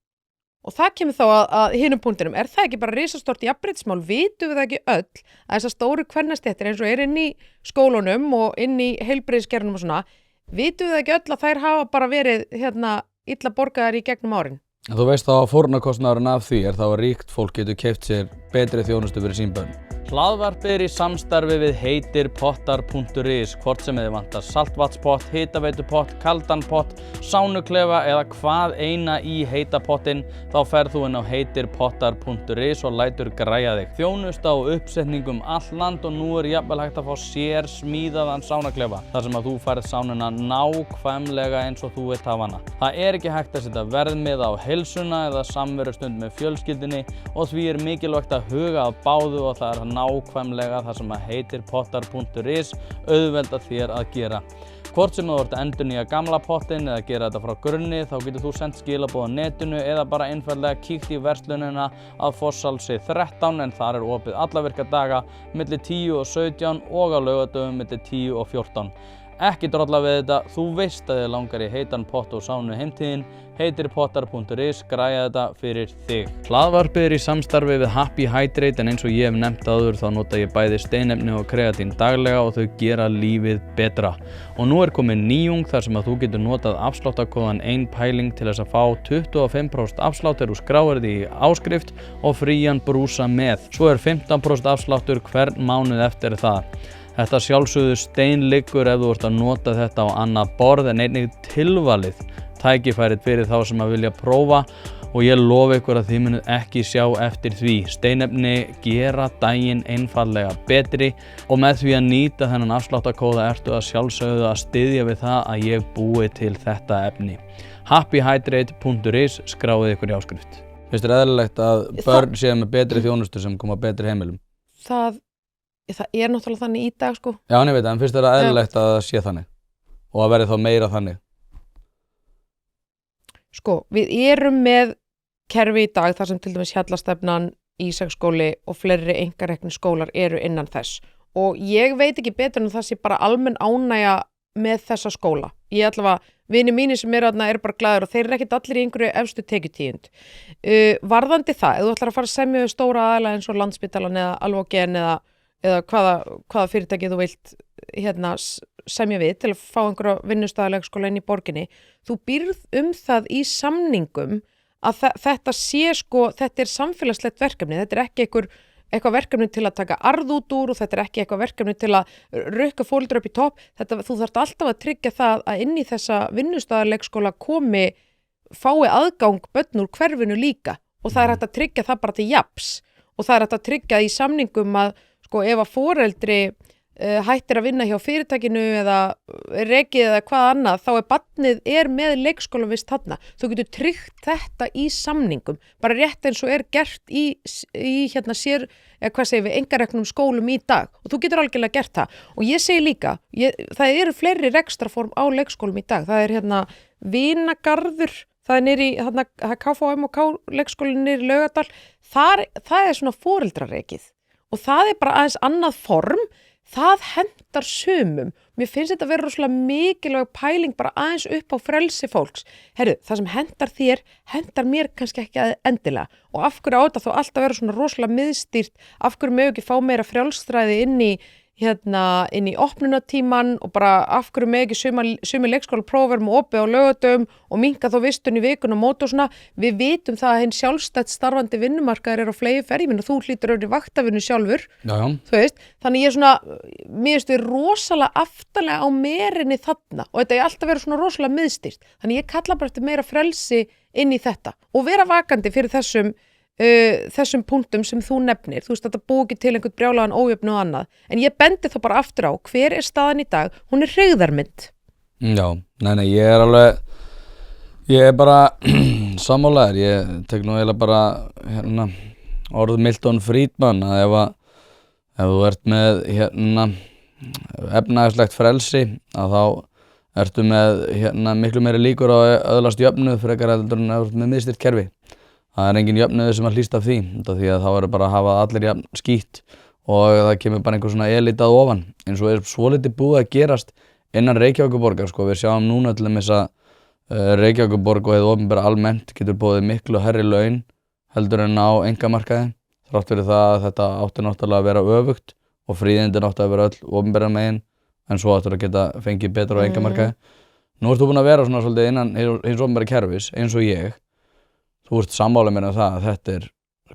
A: Og það kemur þá að hinum punktinum, er það ekki bara risastort jafnréttismál, vitum við það ekki öll að þessar stóru kvennastéttir eins og er inn í skólunum og inn í heilbrigðiskerfunum og svona, vitum við það ekki öll að þær hafa bara verið illa borgaðar í gegnum árin?
B: Þú veist þá að fórnarkostnaðurinn af því er þá að ríkt fólk getur keypt sér betri þjónustu fyrir sín börn.
C: Hlaðvarpið í samstarfi við heitirpottar.is, hvort sem þið vantar saltvatnspott, hitaveitupott, kaldan pott, sánuklefa eða hvað eina í heita pottinn, þá ferð þú inn á heitirpottar.is og lætur græja þig. Þjónusta og uppsetningum all land og nú er jafnvel hægt að fá sér smíðaðan sánuklefa, þar sem að þú færð sánuna nákvæmlega eins og þú vilt hafa hana. Það er ekki hægt að setja verðmiða á heilsuna eða samverustund með fjölskyldunni og því er mikilvægt að huga að báðu og það er nákvæmlega það sem að heitirpottar.is auðvelda þér að gera. Hvort sem þú ert að endurnýja gamla pottinn eða gera þetta frá grunni, þá getur þú sendt skilaboð á netinu eða bara einfaldlega kíkt í verslunina að Fossalsi 13 en þar er opið alla virka daga milli 10 og 17 og á laugardögum milli 10 og 14. Ekki drolla við þetta, þú veist að þið langar í heitan pott og sánu heimtíðin, heitirpottar.is græja þetta fyrir þig. Hlaðvarpið í samstarfi við Happy Hydrate en eins og ég hef nefnt áður þá nota ég bæði steinefni og kreatín daglega og þau gera lífið betra. Og nú er komin nýjung þar sem að þú getur notað afsláttarkóðan 1 pæling til þess að fá 25% afslátt ef þú skráir þig í áskrift og frían brúsa með. Svo er 15% afsláttur hvern mánuð eftir það. Þetta sjálfsögðu steinliggur ef þú ert að nota þetta á annað borð en einnig tilvalið tækifærið fyrir þá sem að vilja prófa og ég lofa ykkur að þið munið ekki sjá eftir því. Steinefni gera daginn einfaldlega betri og með því að nýta þennan afsláttarkóða ertu að sjálfsögðu að styðja við það að ég búi til þetta efni. happyhydrate.is skráið ykkur í áskrift.
B: Finnst þér eðlilegt að börn séu með betri þjónustu sem koma betri heimilum?
A: Það er náttúrulega þannig í dag sko.
B: Já, en ég veit það, en finnst þér eðlilegt að það sé þannig og að verði þá meira þannig?
A: Sko, við erum með kerfi í dag þar sem til dæmis Hjallastefnan, Ísaksskóli og fleiri einkareknu skólar eru innan þess og ég veit ekki betur en það sé bara almenn ánægja með þessa skóla. Ég allavega, vinir mínir sem eru bara glaður og þeir eru ekkert allir í einhverju efstu tekjutíund. Varðandi það, ef þú ætlar að fara að semja við stóra aðila eins og Landspítalann eða Alvogen eða hvaða fyrirtæki þú vilt semja við til að fá einhverja vinnustaðarleikskóla inn í borginni, þú býrð það í samningum að þetta sé sko, þetta er samfélagslegt verkefni, þetta er ekki eitthvað verkefni til að taka arð út úr og þetta er ekki eitthvað verkefni til að rukka foreldra upp í topp, þú þarft alltaf að tryggja það að inn í þessa vinnustaðarleikskóla fái aðgang börn úr hverfinu líka og það er hægt að tryggja það bara til jafns og það er hægt að tryggja í samningum að sko ef að foreldri hættir að vinna hjá fyrirtækinu eða rekið eða hvað annað þá barnið með leikskólavist þarna. Þú getur tryggt þetta í samningum, bara rétt eins og er gert í einkareknum skólum í dag og þú getur algjörlega gert það. Og ég segi líka, það eru fleiri rekstrarform á leikskólum í dag. Það er Vinagarður, það er niðri í KFM og K leikskólinn niðri í Laugardal. Það er svona foreldrarekið og það er bara aðeins annað form. það hendar sumum. Mér finnst þetta vera rosalega mikilvæg pæling bara aðeins upp á frelsi fólks. Herru, það sem hendar þér, hendar mér kannski ekki endilega. Og af hverju á þetta þá alltaf vera svona rosalega miðstýrt, af hverju mögu ekki fá meira frjálsræði inn í opnunatíman og bara af hverju með ekki sumi leikskóla prófum og opið á lögatum og minka þá vistun í vikun og mót og svona. Við vitum það að hinn sjálfstætt starfandi vinnumarkaður á flegi ferð, ég meina þú hlýtur öðru vaktavinnu sjálfur, þú veist, þannig ég svona, mér finnst við rosalega aftarlega á merinni þarna og þetta er alltaf verið svona rosalega miðstýrt, þannig ég kalla bara eftir meira frelsi inn í þetta og vera vakandi fyrir þessum punktum sem þú nefnir, þú veist þetta búið ekki til einhvern brjálagan ójöfnu og annað, en ég bendi þá bara aftur á, hver er staðan í dag, hún er hreigðarmynd.
B: Já, nei, ég er bara sammálaður, ég tek nú eiginlega bara orð Milton Friedman að ef þú ert með efnahagslegt frelsi að þá ertu með miklu meiri líkur á öðlast jöfnuð frekar heldur en ef þú ert með miðstýrt kerfi. Það er engin jöfnuður sem að hlýst af því að þá er bara að hafa allir jafn skítt og það kemur bara einhver svona elitað ofan eins og er svolítið búið að gerast innan Reykjavíkurborgar sko. Við sjáum núna til þess að Reykjavíkurborg og hið opinbera almennt getur boðið miklu hærri laun heldur en á einkamarkaði þrátt fyrir það að þetta átti náttúrulega að vera öfugt og fríðindin átti að vera öll opinbera megin en svo áttur að geta fengið betra á einkamarkaði. Nú ert þú búin að vera svona svolítið innan hins opinbera kerfis eins og ég. Þú ert sammála mér það að þetta er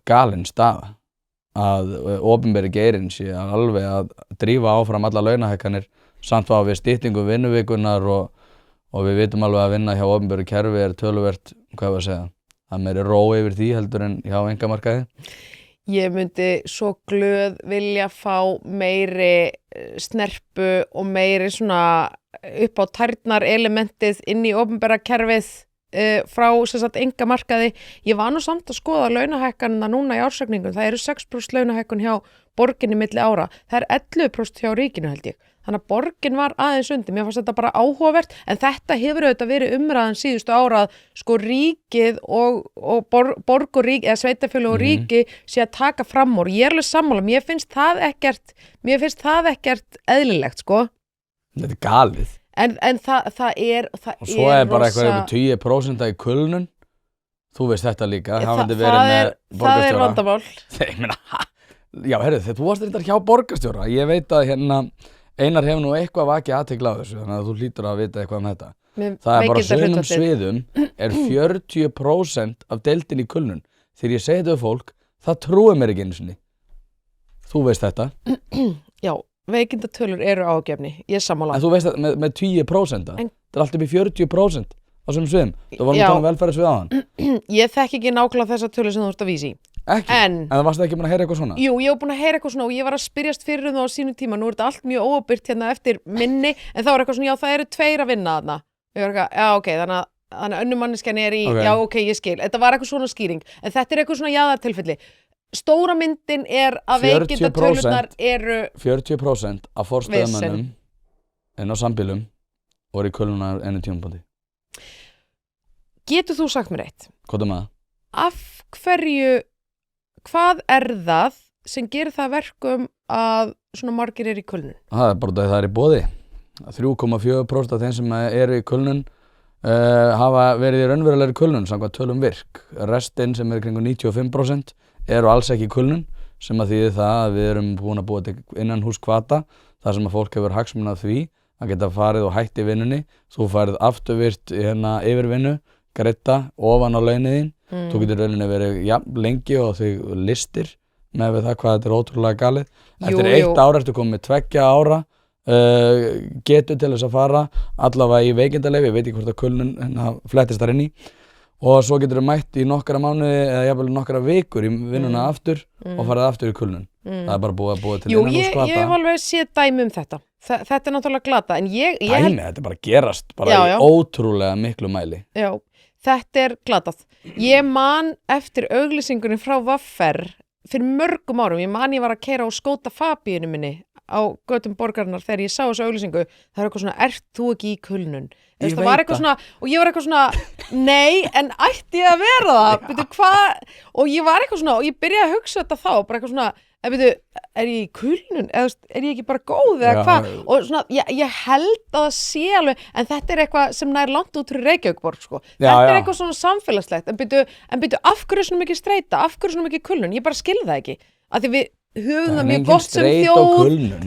B: galin staða að opinberi geirinn sé alveg að drífa áfram alla launahækkanir samt á við styttingu vinnuvikunar og við vitum alveg að vinna hjá opinberu kerfi er töluvert, hvað var að segja, það meiri ró yfir því heldur en hjá einkamarkaði.
A: Ég myndi svo glöð vilja fá meiri snerpu og meiri svona upp á tærnar elementið inn í opinbera kerfið frá einkamarkaði. Ég var nú samt að skoða launahækkanina núna í ársreikningum, það eru 6% launahækkun hjá borginni milli ára, það er 11% hjá ríkinu held ég, þannig að borgin var aðeins undir, mér fannst þetta bara áhugavert en þetta hefur auðvitað verið umræðan síðustu ára að sko ríkið og borg og ríki eða sveitafélag og ríki sé að taka fram úr, ég er alveg sammála, mér finnst það ekkert eðlilegt sko.
B: Þetta er galið.
A: En það er
B: og svo er bara eitthvað 20% í kulnun þú veist þetta líka
A: það er vandamál
B: já, heyrðu, þú varst reyndar hjá borgarstjóra ég veit að Einar hefur nú eitthvað vakið athygli á þessu þannig að þú hlýtur að vita eitthvað þetta það er bara sumum sviðum er 40% af deildin í kulnun þegar ég segi þetta við fólk það trúir mér ekki einu sinni þú veist þetta
A: já veikindatölur eru ágefni, ég er sammála.
B: En þú veist að með 20%, það er alltaf upp í 40% á þessum sviðum. Það var nú velferðarsvið á hann.
A: Ég þekki ekki nákvæmlega þessa tölu sem þú ert að vísi.
B: Ekki? En það varst ekki búin að heyra eitthvað svona?
A: Jú, ég var búin að heyra eitthvað svona og ég var að spyrjast fyrir það á sínum tíma. Nú er þetta allt mjög óábyrgt hérna eftir minni, en þá er eitthvað svona, já það eru 2 að vinna þarna. Ég var eitthvað, já ok, þannig að önnur manneskjan er í, já ok, ég skil. Þetta var eitthvað svona skýring, en þetta er eitthvað svona jaðartilfelli. Stóra myndin er að veikindatölurnar eru
B: 40% af forstöðumönnum inn á sambýlum voru í kulnuna enn tímapunkti.
A: Getur þú sagt mér eitt?
B: Hvað er maður?
A: Af hverju, hvað er það sem gerir það verkum að svona margir eru í kulnun?
B: Það er bara það er í boði. 3,4% af þeim sem eru í kulnun hafa verið í raunverulegri kulnun samkvæmt tölum virk. Restinn sem er kringum 95% eru alls ekki í kulnun sem að þýðir það að við erum búin að búa til innanhús hvata þar sem að fólk hefur hagsmuni af því að geta farið og hætt í vinnunni þú farið afturvirt yfirvinnu greidda ofan á launin þín þú getur rauninni verið lengi og þig listir með það hvað þetta er ótrúlega galið eftir 1 ár ertu komið 2 ára getur til þess að fara allavega í veikindaleyfi, ég veit ekki hvort að kulnun flettist þar inn í og svo getur þau mætt í nokkra mánuði eða jafnvel nokkra vikur í vinnuna aftur og farið aftur í kulnun. Það er bara búið til innanhúsgata. Jú,
A: ég hef alveg séð dæmi þetta. Þetta er náttúrulega glata, en
B: Dæmi, þetta er bara gerast, bara í ótrúlega miklu mæli.
A: Já, þetta er glatað. Ég man eftir auglýsingunni frá Vaffer fyrir mörgum árum. Ég man ég var að keyra á Skóta Fabíinu minni á götum borgarinnar þegar ég sá þessu auglýsingu. Það er eitthvað svona, ert þú ekki í kulnun? Það var eitthvað svona, og ég var eitthvað svona, nei, en ætti ég að vera það? Byrju, hvað? Og ég var eitthvað svona, og ég byrjaði að hugsa þetta þá, bara eitthvað svona, En byrju, er ég í kulnun? Eða er ég ekki bara góð eða hvað? Og svona, ég held að það sé alveg, en þetta er eitthvað sem nær langt út fyrir Reykjavíkborg, sko. Þetta er eitthvað svona samfélagslegt. En byrju, af hverju svona mikið streita? Af hverju svona mikið kulnun? Ég bara skil það ekki. Af því við höfum það mjög gott sem þjóð.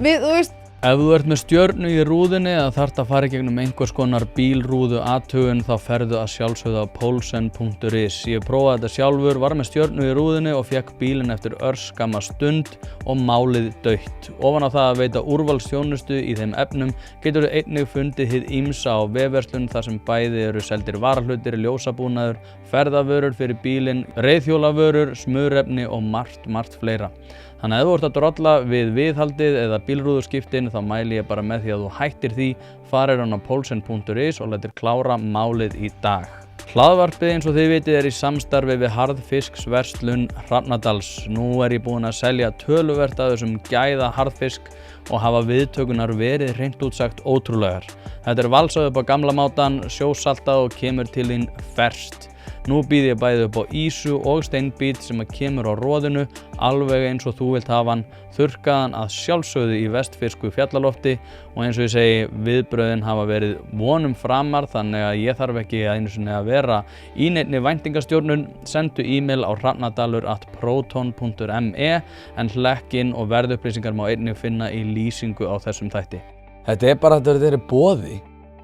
A: Þú veist,
C: ef þú ert með stjörnu í rúðunni eða þarft að fara í gegnum einhvers konar bílrúðu athugun þá ferðu að sjálfsögðu á Poulsen.is. Ég prófaði þetta sjálfur, var með stjörnu í rúðunni og fekk bílinn eftir örskamma stund og málið dautt. Ofan á það að veita úrvalsþjónustu í þeim efnum getur þú einnig fundið hið ýmsa á vefverslun þar sem bæði eru seldir varahlutir, ljósabúnaður, ferðavörur fyrir bílinn, reiðhjólavörur, smurefni og margt fleira. Þannig að ef þú ert að drolla við viðhaldið eða bílrúðuskiptin þá mæli ég bara með því að þú hættir því, farir á Poulsen.is og lætur klára málið í dag. Hlaðvarpið eins og þið vitið er í samstarfi við harðfisksverslun Hrafnadals. Nú er ég búinn að selja töluvert af þessum gæða harðfisk og hafa viðtökunar verið hreint út sagt ótrúlegar. Þetta er valsað upp á gamla mátan, sjósaltað og kemur til þín ferskt. Nú býð ég bæði upp á ísu og steinbít sem kemur á roðinu, alveg eins og þú vilt hafa hann, þurrkaðan að sjálfsögðu í vestfirsku fjallalofti og eins og ég segi, viðbröðin hafa verið vonum framar þannig að ég þarf ekki einu sinni að vera í neinni væntingastjórnun. Sendu e-mail á hrafnadalur@proton.me en hlekkin og verðupplýsingar má einnig finna í lýsingu á þessum þætti.
B: Þetta er bara að þetta er boði.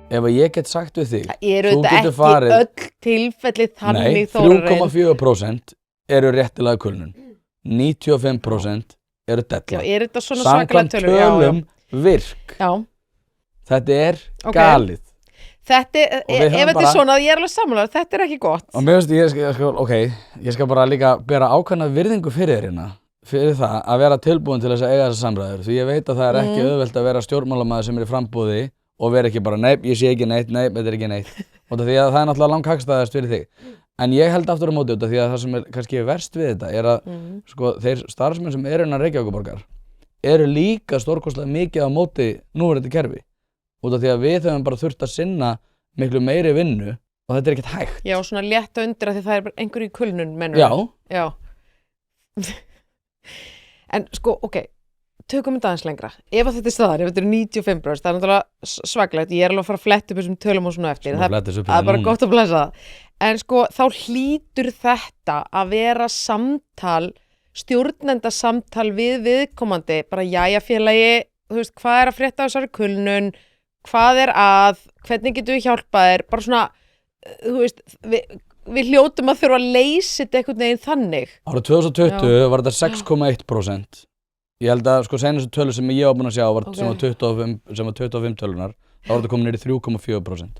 B: Ef ég get sagt við þig,
A: þú getur farið... Öll tilfelli þannig
B: Þórarinn. Nei, 3,4% eru réttilega kulnun. 95% eru della.
A: Já, er þetta svona svakalega tölur?
B: Samkvæmt tölum virk.
A: Já.
B: Þetta er galið.
A: Þetta er, ef þetta er svona, ég er alveg sammála, þetta er ekki gott.
B: Og mér finnst, ég skal bara líka bera ákveðna virðingu fyrir þér hérna. Fyrir það að vera tilbúin til þess að eiga þessar samræður. Því ég veit að það er ekki auðvelt að vera stjórnmálamaður sem er í frambúði og vera ekki bara, nei, ég sé ekki neitt, nei, þetta er ekki neitt. Og því að það er náttúrulega langhagstæðast fyrir þig. En ég held aftur á móti út af því að það sem er kannski verst við þetta er að sko, þeir starfsmenn sem eru innan Reykjavíkurborgar eru líka stórkostlega mikið á móti núverandi kerfi. Út af því að við höfum bara þurft að sinna miklu meiri vinnu og þetta er ekkert hægt.
A: Já, svona létta undir að því það er bara einhver í kulnun, mennur.
B: Já.
A: En sko, tökum þetta aðeins lengra. Ef þetta er staðar, ef þetta er 95%, það er náttúrulega svakalegt. Ég er alveg að fara að fletta upp þessum tölum og svona eftir. Það er bara gott að blessa það. En sko, þá hlýtur þetta að vera samtal, stjórnendasamtal við viðkomandi. Bara jæja félagi, þú veist, hvað er að frétta af þessari kulnun? Hvað er að? Hvernig getum við hjálpað þér? Bara svona, þú veist, við hljótum að þurfa að leysa þetta einhvern veginn þannig.
B: Árið 2020 var þetta 6,1%. Ég held að sko senastu tölu sem ég var búinn að sjá var sem var 25 tölunar, þá var þetta komin niður í 3,4%.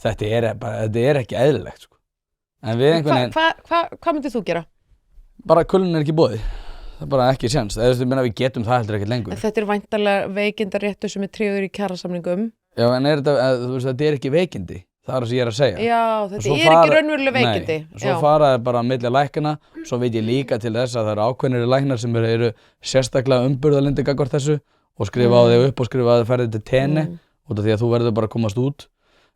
B: Þetta er ekki eðlilegt sko. En við einhvern veginn...
A: Hvað myndir þú gera?
B: Bara kulnun er ekki boði. Það er bara ekki séns. Við getum það heldur ekkert lengur.
A: En þetta er væntanlega veikindaréttur sem er tryggður í kjarasamningum.
B: Já, en þetta er ekki veikindi. Það er það sem ég er að segja.
A: Já, þetta er ekki raunveruleg veikindi.
B: Nei, svo faraði bara milli lækna, svo veit ég líka til þess að það eru ákveðnir læknar sem eru sérstaklega umburðarlyndi gagnvart þessu og skrifa á þig upp og skrifa að þið ferðið til tenni út af því að þú verður bara að komast út.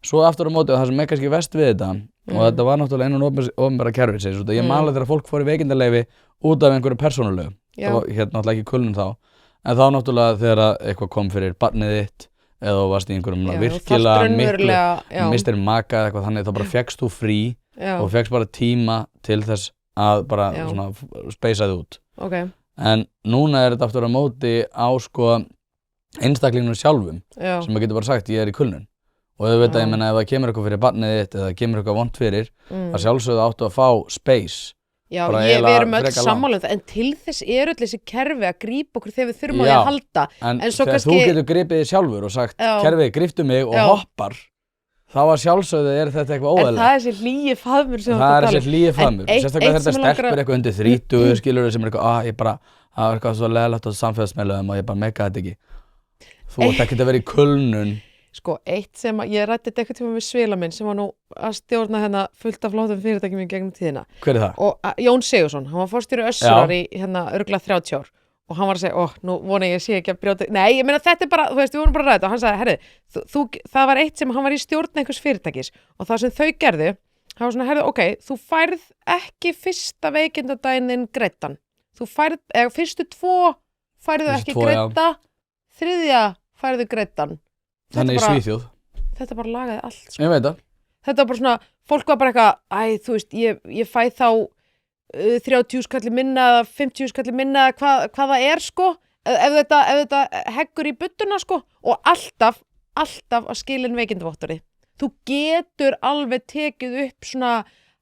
B: Svo aftur á móti og það sem er kannski verst við þetta og þetta var náttúrulega innan opinbera kerfisins. Ég man alveg þegar fólk fór í veikindaleyfi út af einhverju persónulegu. Það var náttúrulega ekki kulnun þá. En þá náttúrulega þegar eitthvað kom fyrir barnið þitt eða þú varst í einhverjum virkilega miklu mistir maka eða eitthvað þannig þá bara fékkst þú frí og fékkst bara tíma til þess að bara svona speysa þig út. En núna er þetta aftur á móti á sko einstaklingunum sjálfum sem maður getur bara sagt ég er í kulnun og þú veit að ég menna ef það kemur eitthvað fyrir barnið þitt eða kemur eitthvað vont fyrir að sjálfsögðu áttu að fá space.
A: Já, við erum öll sammála um það, en til þess öll þessi kerfi að grípa okkur þegar við þurfum á því að halda.
B: En þegar þú getur gripið þig sjálfur og sagt, kerfið, gríptu mig og hoppar, þá að sjálfsögðu er þetta eitthvað óeðlilegt.
A: En það er þessi hlýi faðmur sem
B: það er þessi hlýi faðmur. Sérstaklega þetta stelpur eitthvað undir 30, skilur sem er eitthvað, ég bara, það er eitthvað svo leiðilegt á samfélagsmiðlum og ég bara mega þetta ekki. Þú ert ekkert að vera í kulnun.
A: Sko, eitt sem ég rætti þetta eitthvað tíma með svila minn sem var nú að stjórna hérna fullt af flottum fyrirtækjum í gegnum tíðina.
B: Hver er það?
A: Og Jón Sigurðsson, hann var forstjóri Össurar í hérna örugglega 30 ár og hann var að segja, nú vona ég sé ekki að brjóta, nei, ég meina þetta er bara, þú veist, við vorum bara að ræða og hann sagði, herri, það var eitt sem hann var í stjórn einhvers fyrirtækis og það sem þau gerðu, hann var svona, herri, ok, þú færð ekki fyrsta veikindadaginn greiddan. þú færð, eða fyrstu 2 færðu
B: Fyrstu
A: ekki
B: 2, já.
A: greidda, 3. færðu greiddan.
B: Þannig í Svíþjóð.
A: Þetta bara lagaði allt, sko.
B: Ég veit það.
A: Þetta var bara svona, fólk var bara eitthvað, þú veist, ég fæ þá 30 skalli minna eða 50 skalli minna eða hvað það er, sko. Ef þetta heggur í budduna, sko. Og alltaf að skilin veikindavottorði. Þú getur alveg tekið upp svona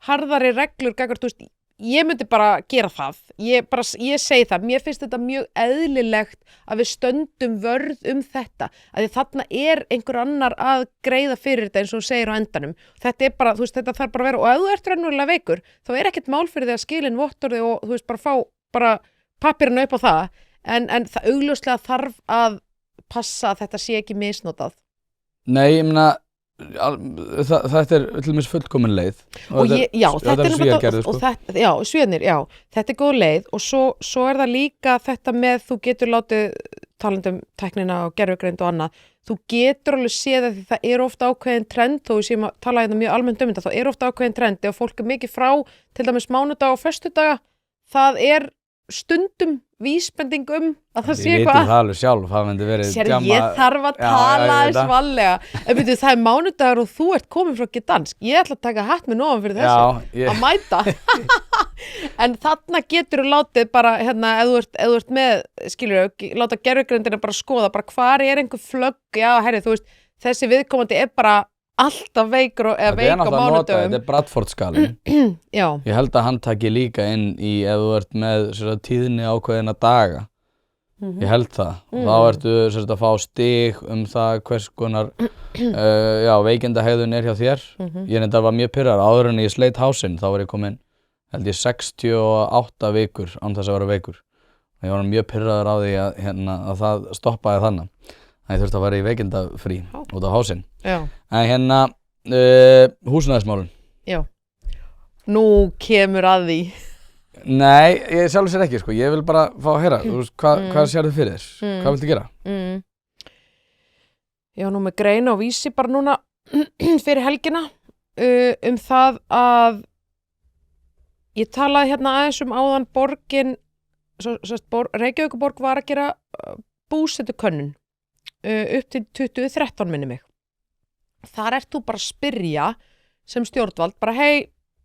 A: harðari reglur gagnvart, þú veist, ég myndi bara gera það. Ég segi það, mér finnst þetta mjög eðlilegt að við stöndum vörð þetta. Að þarna einhver annar að greiða fyrir þetta eins og þú segir á endanum. Þetta bara, þú veist, þetta þarf bara að vera, og ef þú ert raunverulega veikur, þá ekkert mál fyrir því að skilin vottorði og þú veist, bara fá bara pappírinn upp á það. En það augljóslega þarf að passa að þetta sé ekki misnotað.
B: Nei, ég meina, þetta til dæmis fullkomin leið.
A: Þetta Svíarnir, þetta góð leið og svo það líka þetta með þú getur látið talandi tæknina og gervigreind og annað, þú getur alveg séð að það ofta ákveðin trend, þó ég sé að tala hérna mjög almennt þetta, þá ofta ákveðin trend ef fólk mikið frá, til dæmis mánudaga og föstudaga, það stundum vísbending að það sé eitthvað.
B: Ég veit það alveg sjálf, það myndi verið djamma.
A: Ég þarf að tala svallega. En byrju, það mánudagur og þú ert komin frá Gdansk. Ég ætla að taka hatt með nógan fyrir þessu. Að mæta. En þarna getur þú látið bara, hérna, ef þú ert með, skilur, láta gervigreindina bara skoða, bara hvar einhver flögg, herri, þú veist, þessi viðkomandi bara alltaf veikur eða veik á mánudögum.
B: Þetta Bradford-skalinn.
A: Já.
B: Ég held að hann taki líka inn í ef þú ert með tíðni ákveðina daga. Ég held það. Þá ertu að fá stig það hvers konar veikindahegðun hjá þér. Ég var mjög pirrar áður en ég sleit hásinn, þá var ég komin held ég 68 vikur án þess að vera veikur. Ég var mjög pirraður á því að það stoppaði þannig. Það þurfti að vera í veikindafrí út á hásinn.
A: Já.
B: En húsnæðismálun.
A: Já. Nú kemur að því.
B: Nei, ég sjálfur sér ekki, sko. Ég vil bara fá að heyra. Hvað sérðu fyrir þér? Hvað viltu gera?
A: Já, nú með grein og vísi bara núna fyrir helgina það að ég talaði hérna aðeins áðan borgin, Reykjavíkurborg var að gera búsetukönnun upp til 2013 minni mig. Þar ert þú bara að spyrja sem stjórnvald, bara hei,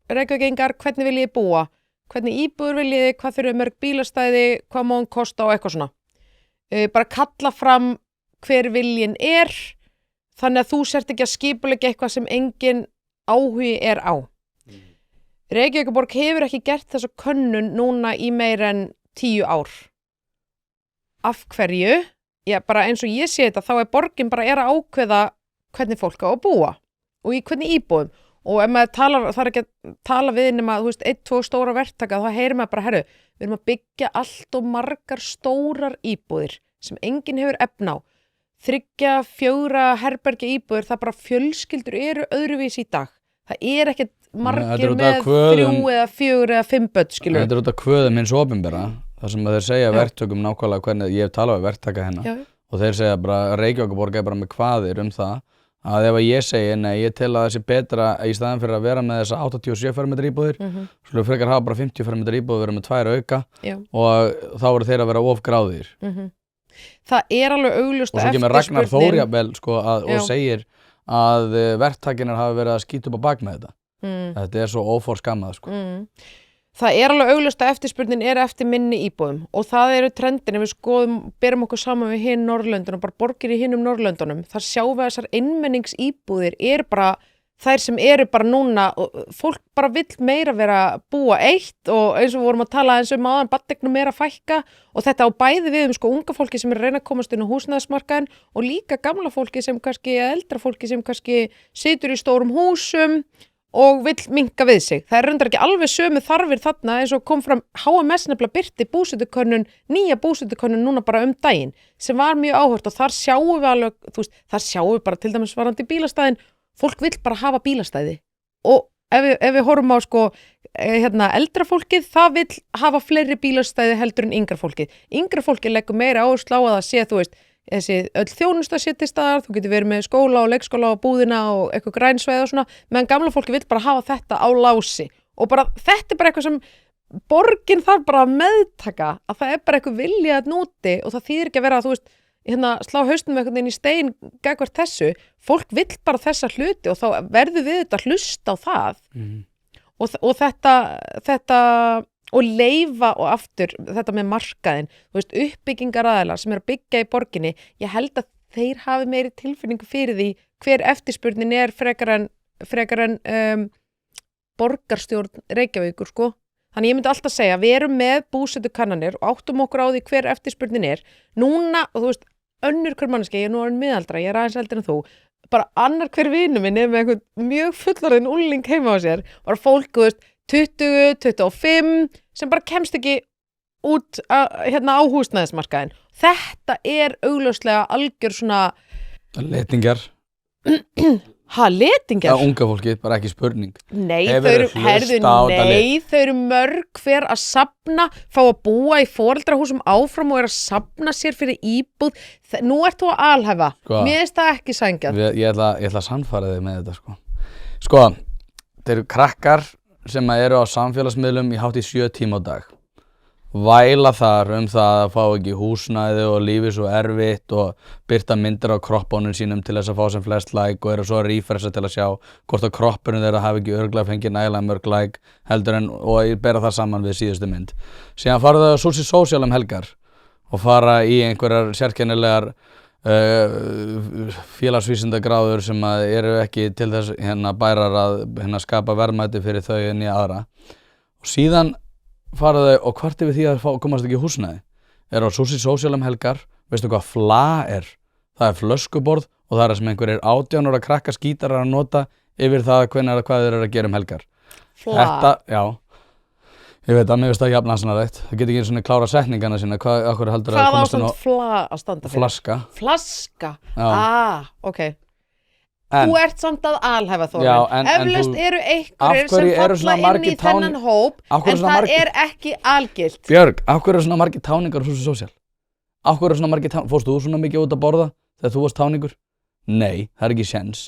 A: Reykjavíkingar, hvernig vil ég búa? Hvernig íbúður vil ég, hvað þurfið mörg bílastæði, hvað má hún kosta og eitthvað svona. Bara kalla fram hver viljinn þannig að þú sért ekki að skipuleggja eitthvað sem engin áhugi á. Reykjavíkurborg hefur ekki gert þessa könnun núna í meir en 10 ár. Af hverju? Bara eins og ég sé þetta, þá borgin bara að ákveða hvernig fólk á að búa og í hvernig íbúðum. Og ef maður það ekki að tala við nema, þú veist, 1-2 stóra verktaka, þá heyrir maður bara, herru, við erum að byggja allt og margar stórar íbúðir sem enginn hefur efn á. 3-4 herbergja íbúðir, það bara fjölskyldur öðruvísi í dag. Það ekkert margir með 3 eða 4 eða 5 börn, skilur.
B: Þetta út af kvöðum hins opinbera. Það sem þeir segja verktökum nákvæmlega hvernig, ég hef talað við verktaka hérna og þeir segja bara, Reykjavíkurborg bara með kvaðir það að ef ég segi, nei, ég tel að það sé betra í staðan fyrir að vera með þessa 87 fermetra íbúðir, svo frekar hafa bara 50 fermetra íbúðir, vera með 2 auka og þá eru þeir að vera of gráðir.
A: Það alveg augljóst
B: og svo kemur Ragnar Þór jafnvel og segir að verktakinar hafa verið að skýta upp á bak með þetta. Þetta svo óforskammað, sko.
A: Það alveg augljóst að eftirspurnin eftir minni íbúðum og það eru trendin ef við berum okkur saman við hinn Norðurlöndunum, bara borgir í hinnum Norðurlöndunum, þar sjáum við að þessar einmenningsíbúðir bara þær sem bara núna, fólk bara vill meira vera búa eitt og eins og við vorum að tala eins áðan, barneignum meira fækka og þetta á bæði við unga fólki sem að reyna að komast inn á húsnæðismarkaðinn og líka gamla fólki sem kannski, eldra fólki sem kannski situr í stórum húsum og vill minnka við sig. Það reyndar ekki alveg sömu þarfir þarna eins og kom fram HMS nefnilega birti búsetukönnun, nýja búsetukönnun núna bara daginn sem var mjög áhört og þar sjáum við alveg, þú veist, þar sjáum við bara til dæmis varandi bílastæðin, fólk vill bara hafa bílastæði og ef við horfum á eldra fólkið, það vill hafa fleiri bílastæði heldur en yngra fólkið. Yngra fólkið leggur meira áherslu á að það sé, þú veist, þessi öll þjónusta sé til staðar, þú getur verið með skóla og leikskóla og búðina og eitthvað grænsvæði og svona, meðan gamla fólki vill bara hafa þetta á lási og bara þetta bara eitthvað sem borgin þarf bara að meðtaka að það er bara eitthvað vilja að núti og það þýðir ekki að vera, þú veist, slá haustum með einhvern veginn í stein gagnvart þessu, fólk vill bara þessa hluti og þá verður við þetta að hlusta á það og þetta og leyfa og aftur þetta með markaðin, þú veist, uppbyggingaraðilar sem eru að byggja í borginni, ég held að þeir hafi meiri tilfinningu fyrir því hver eftirspurnin er frekar en borgarstjórn Reykjavíkur, sko. Þannig ég myndi alltaf segja, við erum með búsetukannanir og áttum okkur á því hver eftirspurnin er. Núna, og þú veist, önnur hver manneskja, ég er nú orðin miðaldra, ég er aðeins eldri en þú, bara annar hver vinur minn er með einhvern mjög fullorðinn ungling heima á sér, bara fólk, þú veist, 20, 25, sem bara kemst ekki út á húsnæðismarkaðin. Þetta er augljóslega algjör svona...
B: Letingar.
A: Letingar?
B: Það unga fólkið, bara ekki spurning.
A: Nei, þau eru mörg hver að safna, fá að búa í foreldrahúsum áfram og að safna sér fyrir íbúð. Nú ert þú að alhæfa. Mér finnst það ekki sanngjarnt.
B: Ég ætla að sannfæra þig með þetta, sko. Þeir eru krakkar sem eru á samfélagsmiðlum í hátt í 7 tíma á dag. Væla þar það að fá ekki húsnæði og lífið svo erfitt og birta myndir á kroppónum sínum til þess að fá sem flest like og eru svo að refresha til að sjá hvort að kroppurinn þeirra hafi ekki örugglega fengið nægilega mörg like heldur en og ég bera það saman við síðustu mynd. Síðan fara þau að Sushi Social helgar og fara í einhverjar sérkennilegar félagsvísindagráður sem eru ekki til þess bærar að skapa verðmæti fyrir þau en í aðra. Og síðan fara þau og hvart yfir því að komast ekki húsnæði. Á Sushi Social helgar, veistu hvað fla er? Það er flöskuborð og það sem einhverjir 18 ára krakka skítarar að nota yfir það hvað þeir eru að gera helgar.
A: Fla?
B: Þetta, já. Ég veit að mér finnst það jafnaðsnarætt. Það get ekki einu svona klára setningana sína. Hvað
A: á svona fla að standa fyrir?
B: Flaska.
A: Flaska?
B: Já.
A: Ok. Þú ert samt að alhæfa Þórunn. Eflaust eru einhverjir sem falla inn í þennan hóp en það er ekki algilt.
B: Björg, af hverju eru svona margir táningar á Sushi Social? Af hverju eru svona margir táningar? Fórstu þú svona mikið út að borða þegar þú varst táningur? Nei, það er ekki séns.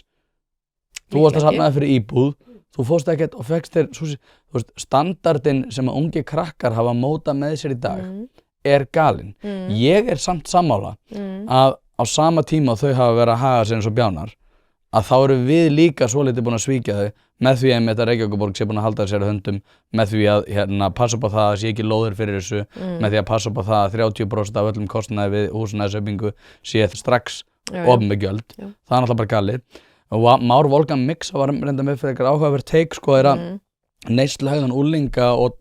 B: Þú varst að safnaði fyrir íbúð, þú fórst ekkert og fekkst þér sushi. Þú veist, standardinn sem að ungi krakkar hafa mótað með sér í dag er galinn. Ég er samt sammála að á sama tíma þau hafa verið að haga sér eins og bjánar að þá eru við líka svolítið búin að svíkja þau með því að Reykjavíkurborg sé búin að halda sér höndum með því að passa upp á það að sé ekki lóðir fyrir þessu með því að passa upp á það að 30% af öllum kostnaði við húsnæðisuppbyggingu sé strax opinber gjöld. Það er náttúrulega bara galið. Og Már Volgan Mixa var reynda með fyrir eitthvað áhugaverð teik er að neysluhegðun unglinga og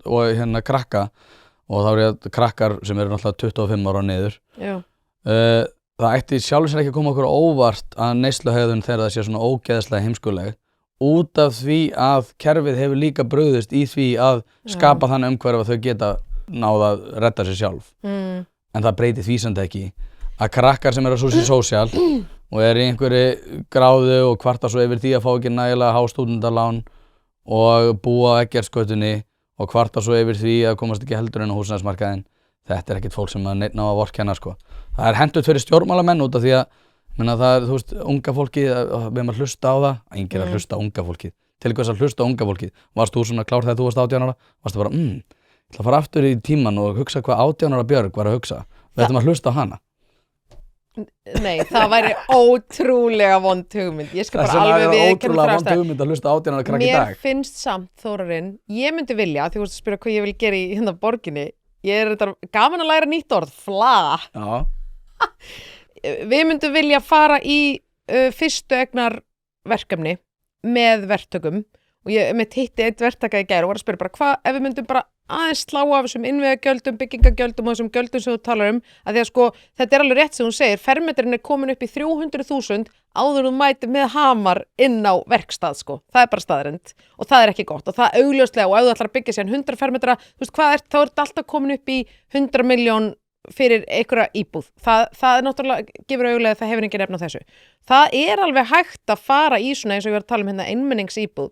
B: krakka og þá eru krakkar sem eru náttúrulega 25 ára og niður. Það ætti sjálfur sér ekki að koma okkur óvart að neysluhegðun þegar það sé svona ógeðslega heimskuleg út af því að kerfið hefur líka brugðist í því að skapa þannig umhverfi að þau geta náð að redda sér sjálf. En það breytir því samt ekki að krakkar sem eru á Sushi Social og eru í einhverju gráðu og kvarta svo yfir því að fá ekki nægilega há stúdendalán og búa á Eggertsgötunni og kvarta svo yfir því að komast ekki heldur inn á húsnæðismarkaðinn. Þetta er ekkert fólk sem að ná að vorkenna, sko. Það er hentugt fyrir stjórnmálamenn út af því að það er, þú veist, unga fólkið, við erum að hlusta á það, enginn að hlusta á unga fólkið. Til hvers að hlusta á unga fólkið? Varst þú svona klár þegar þú varst 18 ára? Varstu bara, ég ætla að fara aftur í tíman og hugsa hvað 18 ára Björg var að hugsa. Við ætlum að hlusta á hana.
A: Nei, það væri ótrúlega vond hugmynd. Ég skal bara alveg viðurkenna
B: ótrúlega vond hugmynd að hlusta á 18 ára krakk í dag.
A: Mér finnst samt, Þórarinn, ég myndi vilja, því þú varst að spyrja hvað ég vil gera í borginni. Ég er þetta gaman að læra nýtt orð, fla.
B: Já.
A: Við myndum vilja fara í fyrstu eignar verkefni með verktökum og ég með hitti eitt verktaka í gær og var að spyrja bara hvað ef við myndum bara aðeins slá af þessum innviðagjöldum, byggingagjöldum og þessum gjöldum sem þú talar að því að sko þetta er alveg rétt sem hún segir, fermetrinn er komin upp í 300.000 áður þú mætir með hamar inn á verkstað sko, það er bara staðrend og það er ekki gott og það augljóslega og ef þú ætlar að byggja sér 100 fermetra, þú veist hvað þá er þetta alltaf komin upp í 100 milljón fyrir einhverja íbúð, það er náttúrulega gefur augulega að það hefur engin efni á þessu það er alveg hægt að fara í svona eins og ég var að tala hérna einmenningsíbúð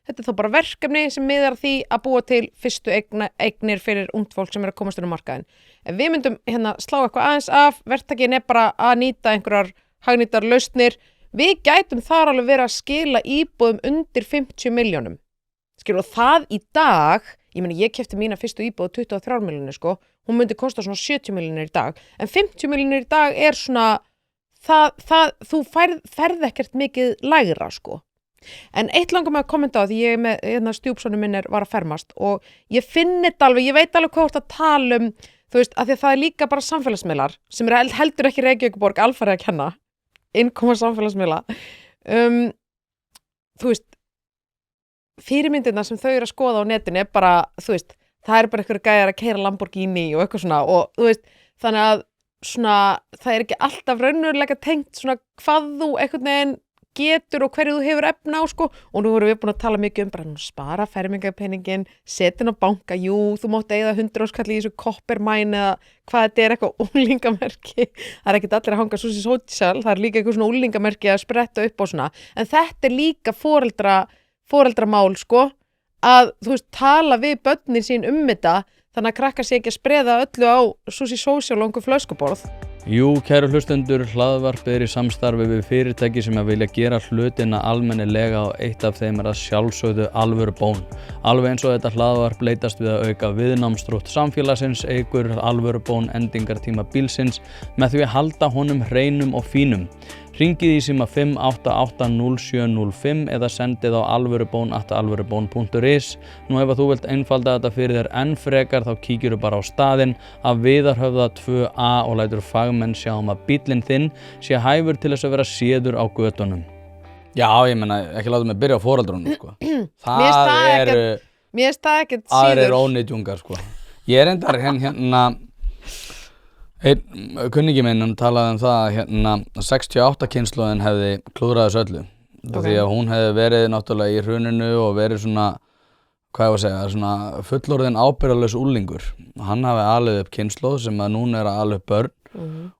A: þetta er þá bara verkefni sem miðar því að búa til fyrstu eignir fyrir ungt fólk sem er að komast inn á markaðin en við myndum hérna slá eitthvað aðeins af verktakinn er bara að nýta einhverjar hagnýtar lausnir við gætum þar alveg verið að skila íbúðum undir 50 milljónum skilur og það í dag ég meina, ég keypti mína fyrstu íbúð 23 milljónir, sko, hún myndi kosta svona 70 milljónir í dag, en 50 milljónir í dag er svona, þú ferð ekkert mikið lægra, sko. En eitt langar mig að kommenta á því ég með stjúpsonur minn var að fermast og ég finn þetta alveg, ég veit alveg hvað þú ert að tala þú veist, af því að það líka bara samfélagsmiðlar sem heldur ekki Reykjavíkurborg alfarið að kenna, innkoma samfélagsmiðla. Þú veist, fyrirmyndirna sem þau eru að skoða á netinu bara, þú veist, það bara einhverju gæjar að keyra Lamborghini og eitthvað svona og þú veist, þannig að svona, það ekki alltaf raunverulega tengt svona hvað þú einhvern veginn getur og hverju þú hefur efna á, sko, og nú erum við búin að tala mikið bara spara fermingarpeningin, setin á banka, jú, þú mátt eyða 100 áskall í þessu Coppermine eða hvað þetta eitthvað úlingamerki, það ekkert allir að hanga Susi Social, það líka eitthvað svona úlingamerki að spretta upp og svona, en þetta líka foreldramál, sko, að þú veist, tala við börnin sín þetta, þannig að krakkar sé ekki að spreða öllu á Susi Social og einhver flöskuborð.
C: Jú, kæru hlustendur, hlaðvarpið í samstarfi við fyrirtæki sem að vilja gera hlutina almennilega og eitt af þeim að sjálfsögðu alvöru bón. Alveg eins og þetta hlaðvarp leitast við að auka viðnámsþrótt samfélagsins, eykur alvöru bón endingartíma bílsins með því að halda honum hreinum og fínum. Hringið í síma 5880705 eða sendið á alvörubón@alvörubón.is. Nú ef þú vilt einfalda þetta fyrir þér enn frekar þá kíkjuru bara á staðinn af Viðarhöfða 2A og lætur fagmenn sjá að bíllinn þinn sé hæfur til þess að vera séður á götunum.
B: Já, ég meina, ekki láta mig byrja á foreldrunum, sko.
A: Mér finnst það ekkert síður.
B: Aðrir ónýtjungar, sko. Ég reyndar hérna einn kunningi minn talaði það að 68 kynslóðin hefði klúðrað þessu öllu. Því að hún hefði verið náttúrulega í hruninu og verið svona, hvað ég var að segja, svona fullorðinn ábyrgðarlaus úlingur. Hann hafi alið upp kynslóð sem að núna að alið upp börn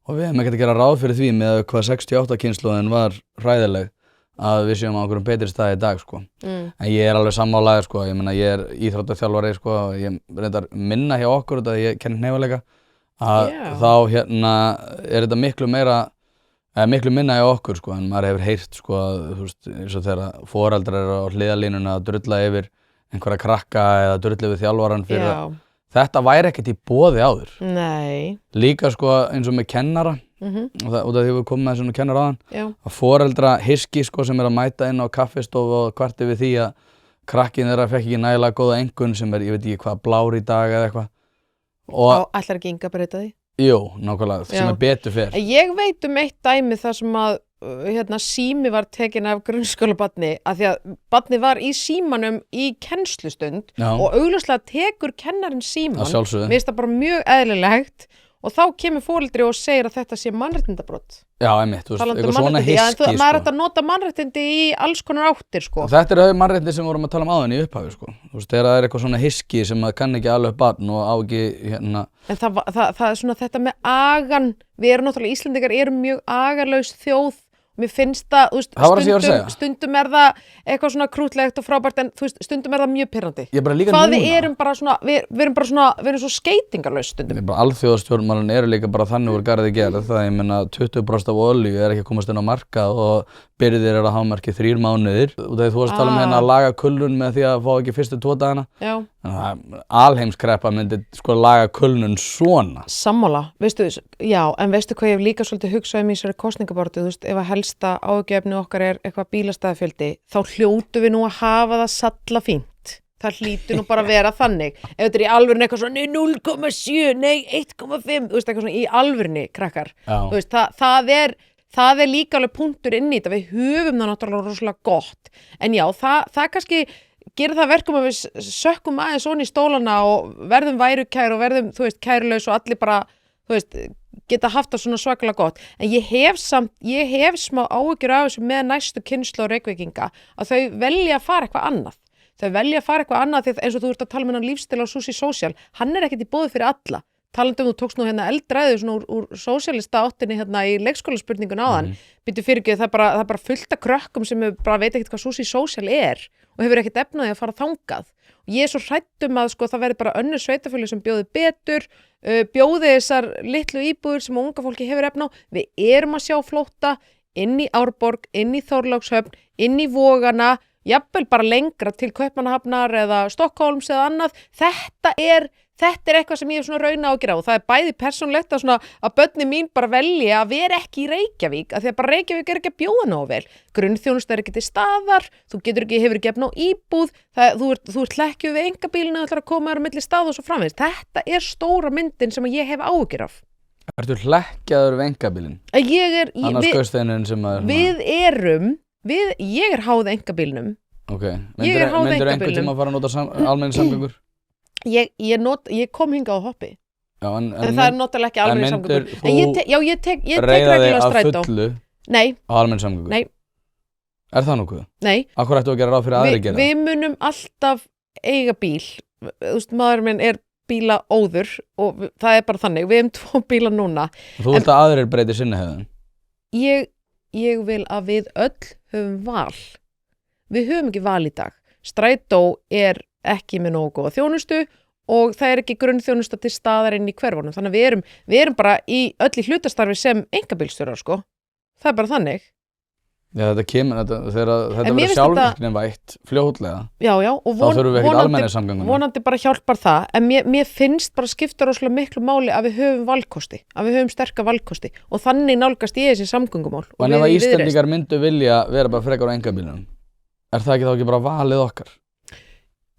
B: og við hefum ekkert að gera ráð fyrir því með hvað 68 kynslóðin var hræðileg að við séum á einhverjum betri stað í dag, sko. En ég alveg sammálaður, sko. Ég meina, ég íþróttaþjálfari, sko, og ég reyndar minna hjá okkur þetta að ég kenni hnefaleika. Þá þetta miklu minna í okkur, sko, en maður hefur heyrt, sko, að þú veist, eins og þegar foreldrar á hliðarlínuna að drulla yfir einhverja krakka eða drulla yfir þjálfarann fyrir að þetta væri ekkert í boði áður.
A: Nei.
B: Líka, sko, eins og með kennara og það því við komum með svona kennara aðan að foreldra hiski, sko, sem að mæta inn á kaffistofu og kvarti við því að krakkin þeirra fekk ekki nægilega góða einkunn sem ég veit ekki hvað, blár í dag eða eitthvað.
A: Og ætlar ekki Inga að breyta því?
B: Jú, nákvæmlega, sem betur fer.
A: Ég veit eitt dæmi þar sem að sími var tekin af grunnskólabarni af því að barnið var í símanum í kennslustund og augljóslega tekur kennarinn síman. Mér finnst það bara mjög eðlilegt og þá kemur foreldri og segir að þetta sé mannréttindabrot.
B: Já, einmitt, þú veist, eitthvað svona hiski, sko.
A: Maður ætti að nota mannréttindi í alls konar áttir, sko.
B: Og þetta þau mannréttindi sem vorum að tala áðan í upphafi, sko. Þú veist, þegar það eitthvað svona hiski sem að kann ekki alveg barn og á ekki, hérna.
A: En það svona þetta með agan, við erum náttúrulega, Íslendingar eru mjög agarlaus þjóð. Mér finnst það, þú veist, stundum það eitthvað svona krútlegt og frábært en þú veist, stundum það mjög pirrandi. Hvað við erum bara svona, við erum svo skeytingarlaus stundum.
B: Alþjóðastjórnmálin eru líka bara þannig úr garði gerð það, ég meina 20% af olíu ekki að komast inn á markað og birgðir að hámarki 3 mánuðir. Og þegar þú varst að tala hérna að laga kulnun með því að fá ekki fyrstu 2 dagana.
A: Já.
B: Alheimskreppa myndi sko laga kulnun svona.
A: Sammála, veistu þess, já, en veistu hvað ég hef líka svolítið hugsað í þessari kosningabaráttu, þú veist, ef að helsta áhyggjuefni okkar eitthvað bílastæðafjöldi, þá hljótu við nú að hafa það salla fínt. Það hlýtur nú bara að vera þannig. Ef þetta í alvörinu eitthvað svona, nei 0,7, nei 1,5, þú veist, eitthvað svona í alvörinu, krakkar. Þú veist, það er líka alveg punktur inn í þetta, við höfum það náttúrulega rosalega gott. En já, það kannski gerir það verkum að við sökkum aðeins svona í stólana og verðum værukær og verðum, þú veist, kærulaus og allir bara, þú veist, geta haft það svona svakalega gott. En ég hef smá áhyggjur af þessu með næstu kynslóð Reykvíkinga að þau velja að fara eitthvað annað. Þau velja að fara eitthvað annað því eins og þú ert að tala um hennan lífstíl á Susi Social, hann ekkert í boði fyrir alla. Talandi þú tókst nú hérna eldræðu svona úr sósíalista áttinni hérna í leikskólaspurningun áðan, býttu fyrir ekki, það er bara fullt af krökkum sem bara veit ekkert hvað Susi Social og hefur ekkert efnaði að fara þangað. Og ég er svo hrædd að sko, það verði bara önnur sveitafélög sem bjóði betur, bjóði þessar litlu íbúður sem unga fólki hefur efna á. Við erum að sjá flótta inn í Árborg, inn í Þorlákshöfn, inn í Vogana, jafnvel bara lengra til Kaupmannahafnar eða Stokkólms eða annað, þetta er eitthvað sem ég hef svona rauna á að gera og það er bæði persónlegt að börnin mín bara velja að vera ekki í Reykjavík af því að bara Reykjavík er ekki að bjóða nógu vel. Grunnþjónusta er ekki til staðar, þú hefur ekki efna á íbúð, þú ert hlekkjuð við einkabílinn og ætlar að koma þér á milli stað og svo framvegis. Þetta er stóra myndin sem ég hef áhyggjur af.
B: Ertu hlekkjaður við einkabílinn?
A: Ég er háð einkabílnum.
B: Ok, myndirðu einhvern tíma að fara að nota almenningssamgöngur?
A: Ég kom hingað á hoppi.
B: Já, en
A: það er náttúrulega ekki almenningssamgöngur.
B: Ég tek reglulega strætó.
A: Fullu Nei.
B: Á almenningssamgöngur?
A: Nei.
B: Er það nokkuð?
A: Nei.
B: Af hverju ættu að gera ráð fyrir aðrir gera?
A: Við munum alltaf eiga bíl. Þú veist, maður minn er bíla óður og það er bara þannig. Við hefum 2 bíla núna.
B: Þú vilt að aðrir breyti sinni hefðun?
A: Ég vil að við öll höfum val. Við höfum ekki val í dag. Strætó er ekki með nógu góða þjónustu og það er ekki grunnþjónusta til staðar inn í hverfunum. Þannig að við erum bara öll í hlutastarfi sem einkabílstjórar, sko. Það er bara þannig.
B: Já, þetta verður sjálfvirknivætt fljótlega.
A: Já, og
B: þá þurfum við ekkert almenningssamgöngur.
A: Vonandi bara hjálpar það, en mér finnst bara skipta rosalega miklu máli að við höfum valkosti, að við höfum sterka valkosti og þannig nálgast ég þessi samgöngumál.
B: En ef að Íslendingar myndu vilja vera bara frekar á einkabílnum, er það ekki þá ekki bara valið okkar?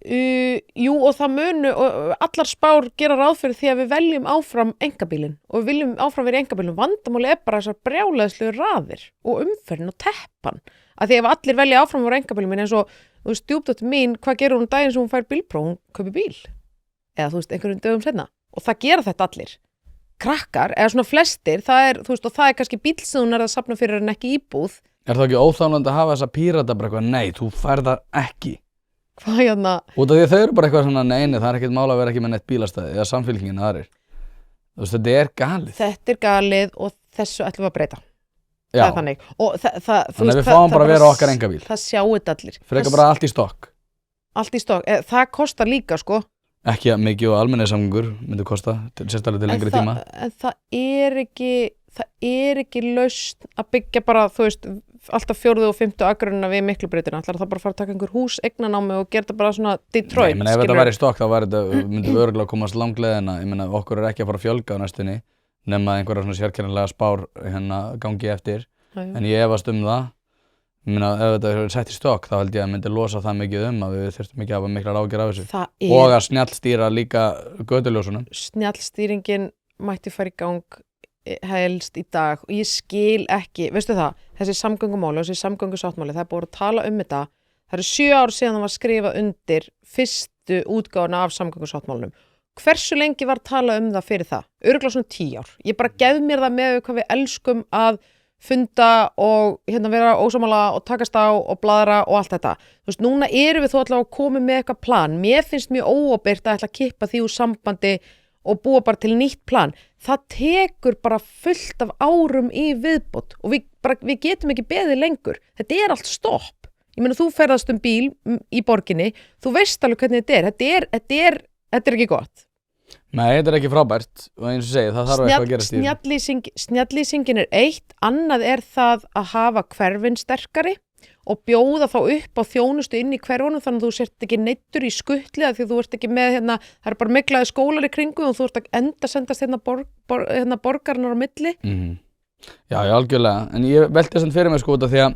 A: Jú, og það munu og allar spár gera ráð fyrir því að við veljum áfram einkabílinn og við viljum áfram vera í einkabílnum. Vandamáli er bara þessar brjálæðislegu raðir og umferðin og teppan að því ef allir velja áfram voru einkabílnum eins og stjúpdóttir mín, hvað gerur hún daginn sem hún fær bílpróf? Hún kaupir bíl eða einhverjum dögum seinna og það gera þetta allir krakkar eða svona flestir, það er kannski bíl sem hún er að safna fyrir en ekki íbúð.
B: Er það ekki óþálandi að hafa þessa pírata bara eitthvað, nei, þú fær það ekki?
A: Hvað hérna?
B: Út af því að þau eru bara eitthvað svona, nei, það er ekkert mál að vera ekki með neitt bílastæði eða samfylkingin aðrir. Þú veist, þetta er galið.
A: Þetta er galið og þessu ætlum við að breyta. Já. Það er þannig. Og
B: þannig að við fáum bara að vera okkar einkabíl.
A: Það sjáu allir.
B: Frekar bara allt í stokk.
A: Allt í stokk. Það kostar líka, sko.
B: Ekki að mikið og almenningssamgöngur myndi kosta, sérstaklega til lengri tíma.
A: En það er ekki lausn að byggja bara, alltaf 4. og 5. akrunina við Miklubrautina. Það bara að fara að taka einhver hús eignanámi og gera þetta bara svona Detroit.
B: Nei, ef þetta væri stokk þá myndum við örugglega komast langleiðina. Ég meina, okkur er ekki að fara að fjölga á næstunni nema einhverja svona sérkennilega spár gangi eftir. En ég efast það. Ég meina, ef þetta er sett í stokk þá held ég að myndi losa það mikið að við þurftum ekki að hafa miklar áhyggjur af þessu. Og að snjallstýra líka götuljósunum. Snjallstýringin
A: mætti fara í gang helst í dag og ég skil ekki, veistu það, þessi samgöngumáli og þessi samgöngusáttmáli, það er búið að tala þetta. Það eru 7 ár síðan það var skrifað undir fyrstu útgáfuna af samgöngusáttmálunum. Hversu lengi var talað það fyrir það? Örugglega svona 10 ár. Ég bara gef mér það með hvað við elskum að funda og vera ósammála og takast á og bladra og allt þetta. Þú veist, núna erum við þó allavega að koma með eitthvað plan. Mér finnst mjög óábyrgt að ætla að kippa því úr sambandi og búa bara til nýtt plan. Það tekur bara fullt af árum í viðbót og við getum ekki beðið lengur. Þetta er allt stopp. Ég meina, þú ferðast bíl í borginni, þú veist alveg hvernig þetta er. Þetta er ekki gott.
B: Nei, þetta er ekki frábært og eins og segi, það þarf eitthvað að gera stíl.
A: Snjallýsingin er eitt, annað er það að hafa hverfin sterkari og bjóða þá upp á þjónustu inn í hverfunum þannig að þú sért ekki neyddur í skuttli því þú ert ekki með, það er bara miklaði skólar í kringu og þú ert að sendast borgarnar á milli.
B: Já, algjörlega, en ég velti þess fyrir mig sko út af því að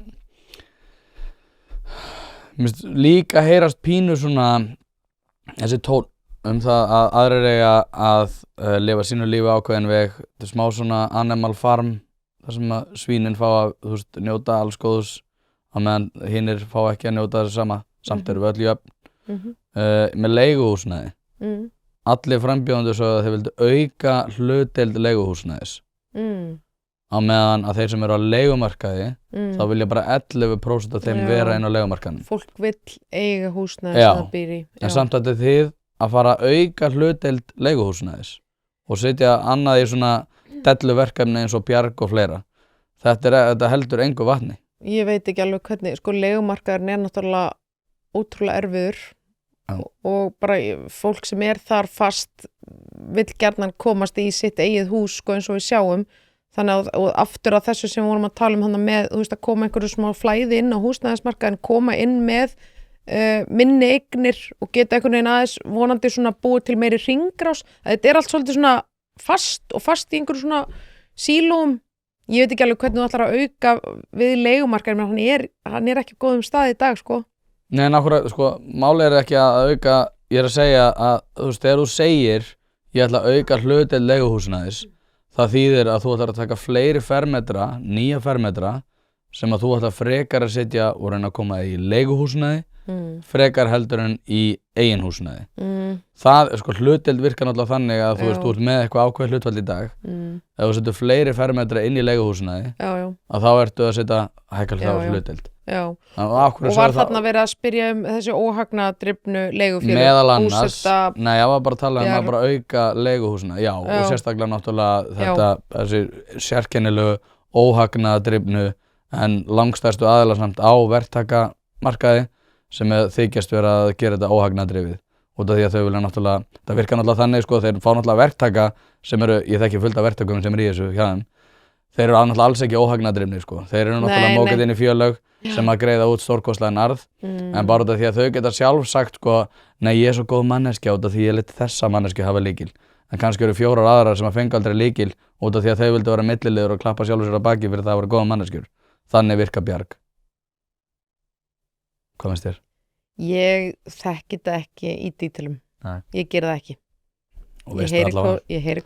B: líka heyrast pínu svona þessi tón það að aðrir eiga að lifa sínu lífi ákveðin veg. Þetta er smá svona animal farm þar sem að svínin fá að njóta alls góðs á meðan hinnir fá ekki að njóta þessu sama. Samt eru við öll jöfn. Með leiguhúsnæði. Allir frambjóðendur svo að þeir vildu auka hlutdeild leiguhúsnæðis. Á meðan að þeir sem eru á leigumarkaði þá vilja bara 11% af þeim vera inn á leigumarkaðnum.
A: Fólk vill eiga húsnæði sem það býr í.
B: En samt að þið að fara að auka hlutdeild leiguhúsnæðis og setja annað í svona delluverkefni eins og bjarg og fleira. Þetta heldur engu vatni.
A: Ég veit ekki alveg hvernig, leigumarkaðurinn er náttúrulega ótrúlega erfiður og bara fólk sem er þar fast vill gjarnan komast í sitt eigið hús eins og við sjáum. þannig að og aftur að þessu sem við vorum að tala þannig með, þú veist, að koma einhverju smá flæði inn á húsnæðismarkaðin, koma inn með minni eignir og geta einhvern veginn aðeins vonandi svona búið til meiri hringrás, þetta allt svolítið svona fast í einhverju svona sílóum. Ég veit ekki alveg hvernig þú ætlar að auka við leigumarkaðin, menn hann er ekki á góðum stað í dag, sko.
B: Nei, nákvæmlega, sko, málið ekki að auka, ég að segja að, þú veist, þegar þú segir ég ætla að auka hlutdeild leiguhúsnæðis, það þýðir að þú ætlar að taka fleiri fermetra, nýja fermetra, sem að þú ætlar frekar að setja og reyna að koma í leiguhúsnæði, frekar heldur en í eigin húsnæði. Það, sko, hlutdeild virkar náttúrulega þannig að þú veist, þú ert með eitthvað ákveð hlutfall í dag. Ef þú setur fleiri fermetra inn í leiguhúsnæði, að þá ertu að setja hækkar þá hlutdeild.
A: Og var þarna verið að spyrja þessi óhagnadrifnu leigufélög?
B: Meðal annars, nei, ég var bara að tala að bara auka leiguhúsnæði, já, og sérstaklega náttúrulega þessi sérkennilegu óhagnadrifnu en langstærstu aðilar samt á verktakamarkaði sem þykjast vera að gera þetta óhagnadrifið. Út af því að þau vilja náttúrulega, það virkar náttúrulega þannig, sko, þeir fá náttúrulega verktaka sem ég þekki fullt af verktökum sem í þessu hjá þeim. Þeir eru náttúrulega alls ekki óhagnadrifnir, sko. Þeir eru náttúrulega mókað inn í fjölög sem að greiða út stórkostlegan arð, en bara út af því að þau geta sjálf sagt, sko, nei, ég er svo góð manneskja út af því ég lét þessa manneskju hafa lykil. En kannski eru 4 aðrar sem að fengu aldrei lykil út af því að þau vildu vera milliliður og klappa sjálfur sér á baki fyrir það að vera góða manneskjur. Þannig virka Bjarg. Hvað finnst þér?
A: Ég þekki þetta ekki í dítilum.
B: Nei.
A: Ég gera það ekki.
B: Og veistu allavega.
A: Ég heyri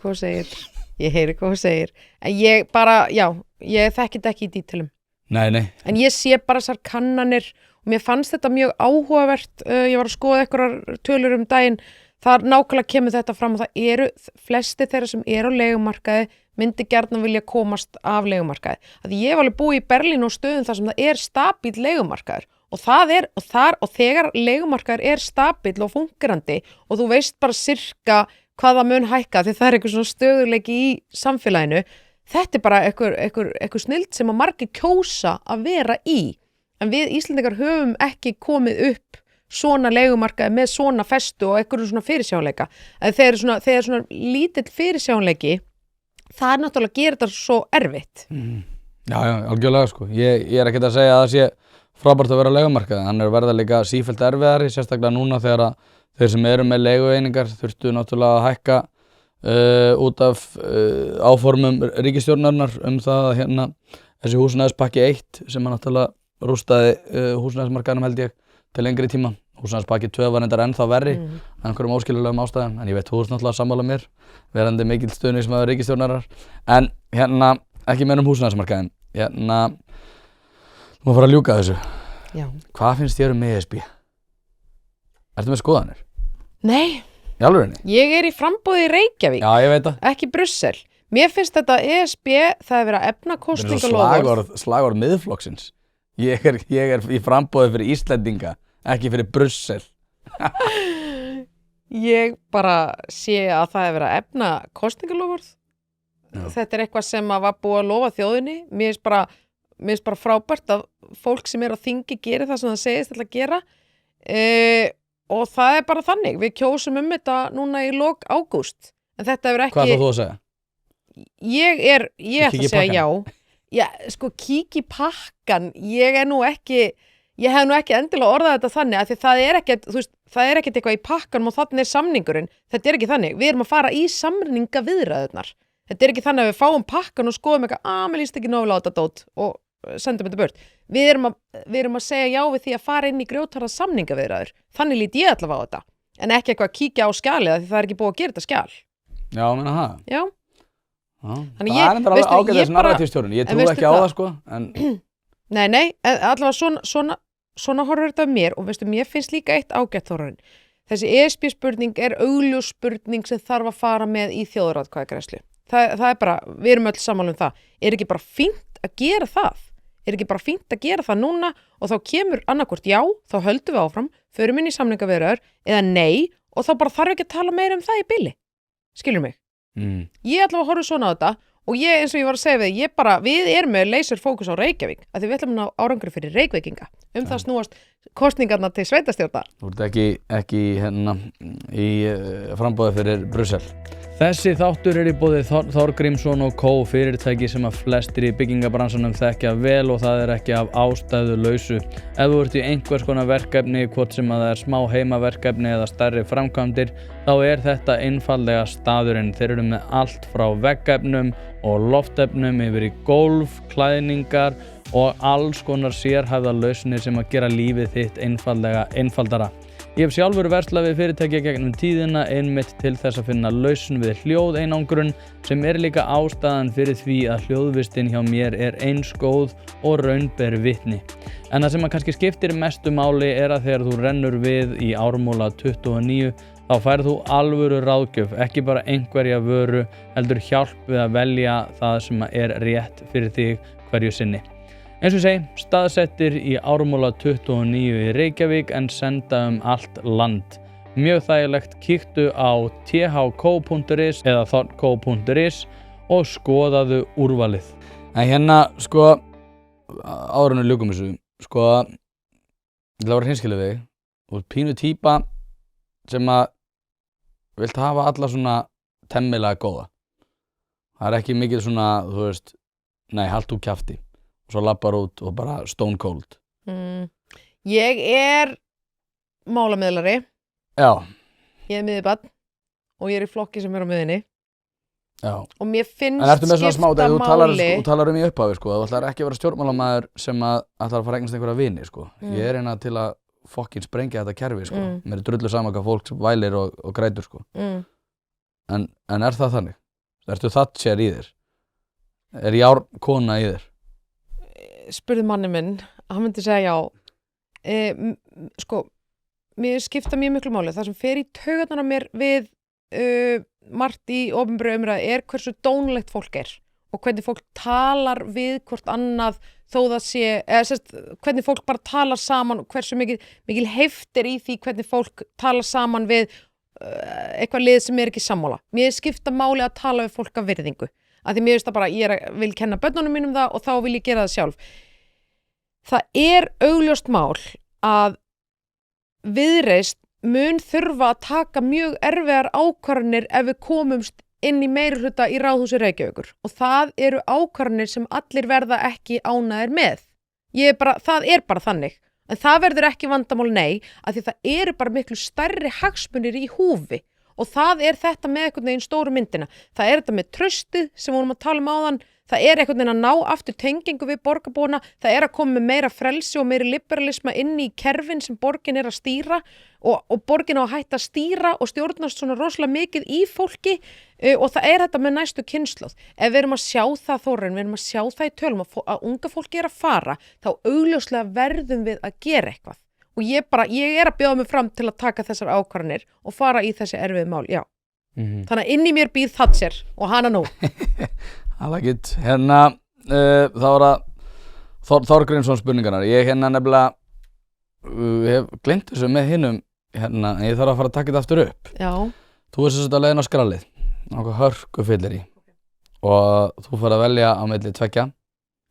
A: hvað þú segir. En ég bara, já, ég þekki þetta ekki í dítilum.
B: Nei.
A: En ég sé bara þessar kannanir og mér fannst þetta mjög áhugavert. Ég var að skoða einhverjar tölur daginn. Þar nákvæmlega kemur þetta fram og það eru flesti þeirra sem eru á leigumarkaði myndi gjarnan vilja komast af leigumarkaði. Ég hef alveg búið í Berlín og stöðum þar sem það er stabíll leigumarkaður. Og þegar leigumarkaður er stabíll og fungerandi og þú veist bara sirka hvað það mun hækka því það er eitthvað svona stöðuleiki í samfélaginu, þetta er bara eitthvað snild sem að margir kjósa að vera í. En við Íslendingar höfum ekki komið upp svona leigumarkaði með svona festu og eitthvað svona fyrirsjáanleika. Þegar svona lítill fyrirsjáanleiki, það er náttúrulega að gera þetta svo erfitt.
B: Já, algjörlega, sko. Ég er ekkert að segja að það sé frábært að vera á leigumarkaði, hann verða líka sífellt erfiðari, sérstaklega núna þegar þeir sem eru með leigueiningar þurftu náttúrulega að hækka út af áformum ríkisstjórnarinnar það að þessi húsnæðispakki 1 sem náttúrulega rústaði húsnæðismarkaðinum held ég til lengri tíma. Húsnæðispakki 2 var reyndar ennþá verri af einhverjum óskiljulegum ástæðum, en ég veit þú ert náttúrulega sammála mér, verandi mikill stuðningsmaður ríkisstjórnarinnar. En ekki meira húsnæðismarkaðinn, þú má fara að ljúka þessu.
A: Já.
B: Hvað finnst þér um ESB? Ertu með skoðanir?
A: Nei.
B: Í alvörinni?
A: Ég er í framboði í Reykjavík.
B: Já, ég veit það.
A: Ekki Brussel. Mér finnst þetta ESB, það er verið að efna kosningaloforð.
B: Slagorð miðflokksins. Ég er í framboði fyrir Íslendinga, ekki fyrir Brussel.
A: Ég bara sé að það er verið að efna kosningaloforð. Þetta er eitthvað sem var búið að lofa þjóðinni. Mér finnst bara frábært að fólk sem er á þingi gerir það sem það segist til að gera og það er bara þannig, við kjósum þetta núna í lok ágúst, en þetta hefur ekki.
B: Hvað ætlar þú að segja?
A: Ég ætla að segja já, sko kík í pakkan, ég hef nú ekki endilega orðað þetta þannig að því það er ekkert, þú veist, það er ekkert eitthvað í pakkanum og þannig er samningurinn, þetta er ekki þannig, við erum að fara í samningaviðræðurnar. Þetta er ekki þannig að við fáum pakkan og skoðum eitthvað, mér líst ekki nógulega á þetta dót og sendum þetta burt. Við erum að segja já við því að fara inn í grjótharða samningaviðræður. Þannig lít ég allavega á þetta. En ekki eitthvað að kíkja á skjalið því það er ekki búið að gera þetta skjal.
B: Já, menna það.
A: Já.
B: Það er enda alveg ágætt þessi narratífstjórun. Ég trúi ekki á það, sko. En...
A: Nei, allavega svona horfir þetta mér og veistu, mér finnst líka eitt ágætt Þórarinn. Þessi ESB spurning er augljós spurning sem þarf að fara með í þjóðaratkvæðagreiðslu. Það er bara, við erum öll sammála það. Er ekki bara fínt að gera það? Er ekki bara fínt að gera það núna og þá kemur annarkvort já, þá höldum við áfram, förum inn í samningaviðræður eða nei og þá bara þarf ekki að tala meira það í bili. Skilur mig? Ég ætla að horfa svona á þetta og ég, eins og ég var að segja við erum með laser fókus á Reykjavík, af því við ætlum að ná árangri fyrir Reykvíkinga. Það snúast kosningarna til sveitastjórnar.
B: Þú ert ekki hérna í frambóði fyrir Brussel.
C: Þessi þáttur í boði Þór Grímsson og Co. fyrirtæki sem að flestir í byggingabransanum þekkja vel og það ekki af ástæðu lausu. Ef þú ert í einhvers konar verkefni, hvort sem að það smá heimaverkefni eða stærri framkvæmdir, þá þetta einfaldlega staðurinn. Þeir eru með allt frá veggefnum og loftefnum yfir í gólf, klæðningar og alls konar sérhæfðar lausnir sem að gera lífið þitt einfaldara. Ég hef sjálfur verslað við fyrirtæki gegnum tíðina einmitt til þess að finna lausn við hljóðeinangrun sem líka ástæðan fyrir því að hljóðvistin hjá mér eins góð og raun ber vitni. En það sem að kannski skiptir mestu máli að þegar þú rennur við í Ármúla 29 þá færð þú alvöru ráðgjöf, ekki bara einhverja vöru, heldur hjálp við að velja það sem rétt fyrir þig hverju sinni. Eins og ég segi, staðsettir í Ármúla 29 í Reykjavík en senda allt land. Mjög þægilegt, kíktu á thco.is eða thorco.is og skoðaðu úrvalið.
B: En hérna, sko, áður en við ljúkum þessu, sko, ég ætla að vera hreinskilið við þig. Þú ert pínu típa sem að vilt hafa alla svona temmilega góða. Það ekki mikið svona, þú veist, nei, halt úr kjafti. Svo lappar út og bara stone cold.
A: Ég málamiðlari.
B: Já.
A: Ég miðjubarn og ég í flokki sem á miðjunni.
B: Já.
A: Og mér finnst
B: en ertu með svona smá þegar þú talar í upphafi, sko. Þú ætlar ekki að vera stjórnmálamaður sem að ætlar að fara eignast einhverja vini, sko. Ég reyna til að fokkin sprengja þetta kerfi, sko. Mér drullu sama hvað fólk vælir og grætur, sko. En það þannig? Ertu Thatcher í þér? Járn kona í þér?
A: Spurði manni minn, hann myndi segja já. Sko, mér skipta mjög miklu máli. Það sem fer í taugarnar á mér við margt í opinberri umræðu hversu dónalegt fólk og hvernig fólk talar við hvort annað þó það sé, hvernig fólk bara talar saman og hversu mikil heift í því hvernig fólk talar saman við eitthvað lið sem ekki sammála. Mér skipta máli að tala við fólk af virðingu. Að því mér veist það bara, ég vil kenna börnunum mínum það og þá vil ég gera það sjálf. Það augljóst mál að Viðreisn mun þurfa að taka mjög erfiðar ákvarðanir ef við komumst inn í meirihluta í Ráðhúsi Reykjavíkur. Og það eru ákvarðanir sem allir verða ekki ánægðir með. Það bara þannig. En það verður ekki vandamál, nei, að því það eru bara miklu stærri hagsmunir í húfi. Og það þetta með einhvern veginn stóru myndina. Það þetta með traustið sem vorum að tala áðan. Það einhvern veginn að ná aftur tengingu við borgarbúana. Það að koma með meira frelsi og meiri liberalisma inn í kerfin sem borgin að stýra og borgin á að hætta að stýra og stjórnast svona rosalega mikið í fólki og það þetta með næstu kynslóð. Ef við erum að sjá það, Þórarinn, við erum að sjá það í tölum að unga fólki að fara, þá augljóslega verðum við að gera eitthvað. Og ég að bjóða mig fram til að taka þessar ákvarðanir og fara í þessi erfið mál, já. Þannig að inn í mér býr Thatcher og hana nú.
B: I like it. Hérna, þá það Þór Grímsson spurningarnar. Ég nefnilega hef gleymt þessu með hinum, en ég þarf að fara að taka þetta aftur upp.
A: Já.
B: Þú sem sagt að leiðin á skrallið, náttúrulega hörku fyllir í. Og þú fara að velja á milli tveggja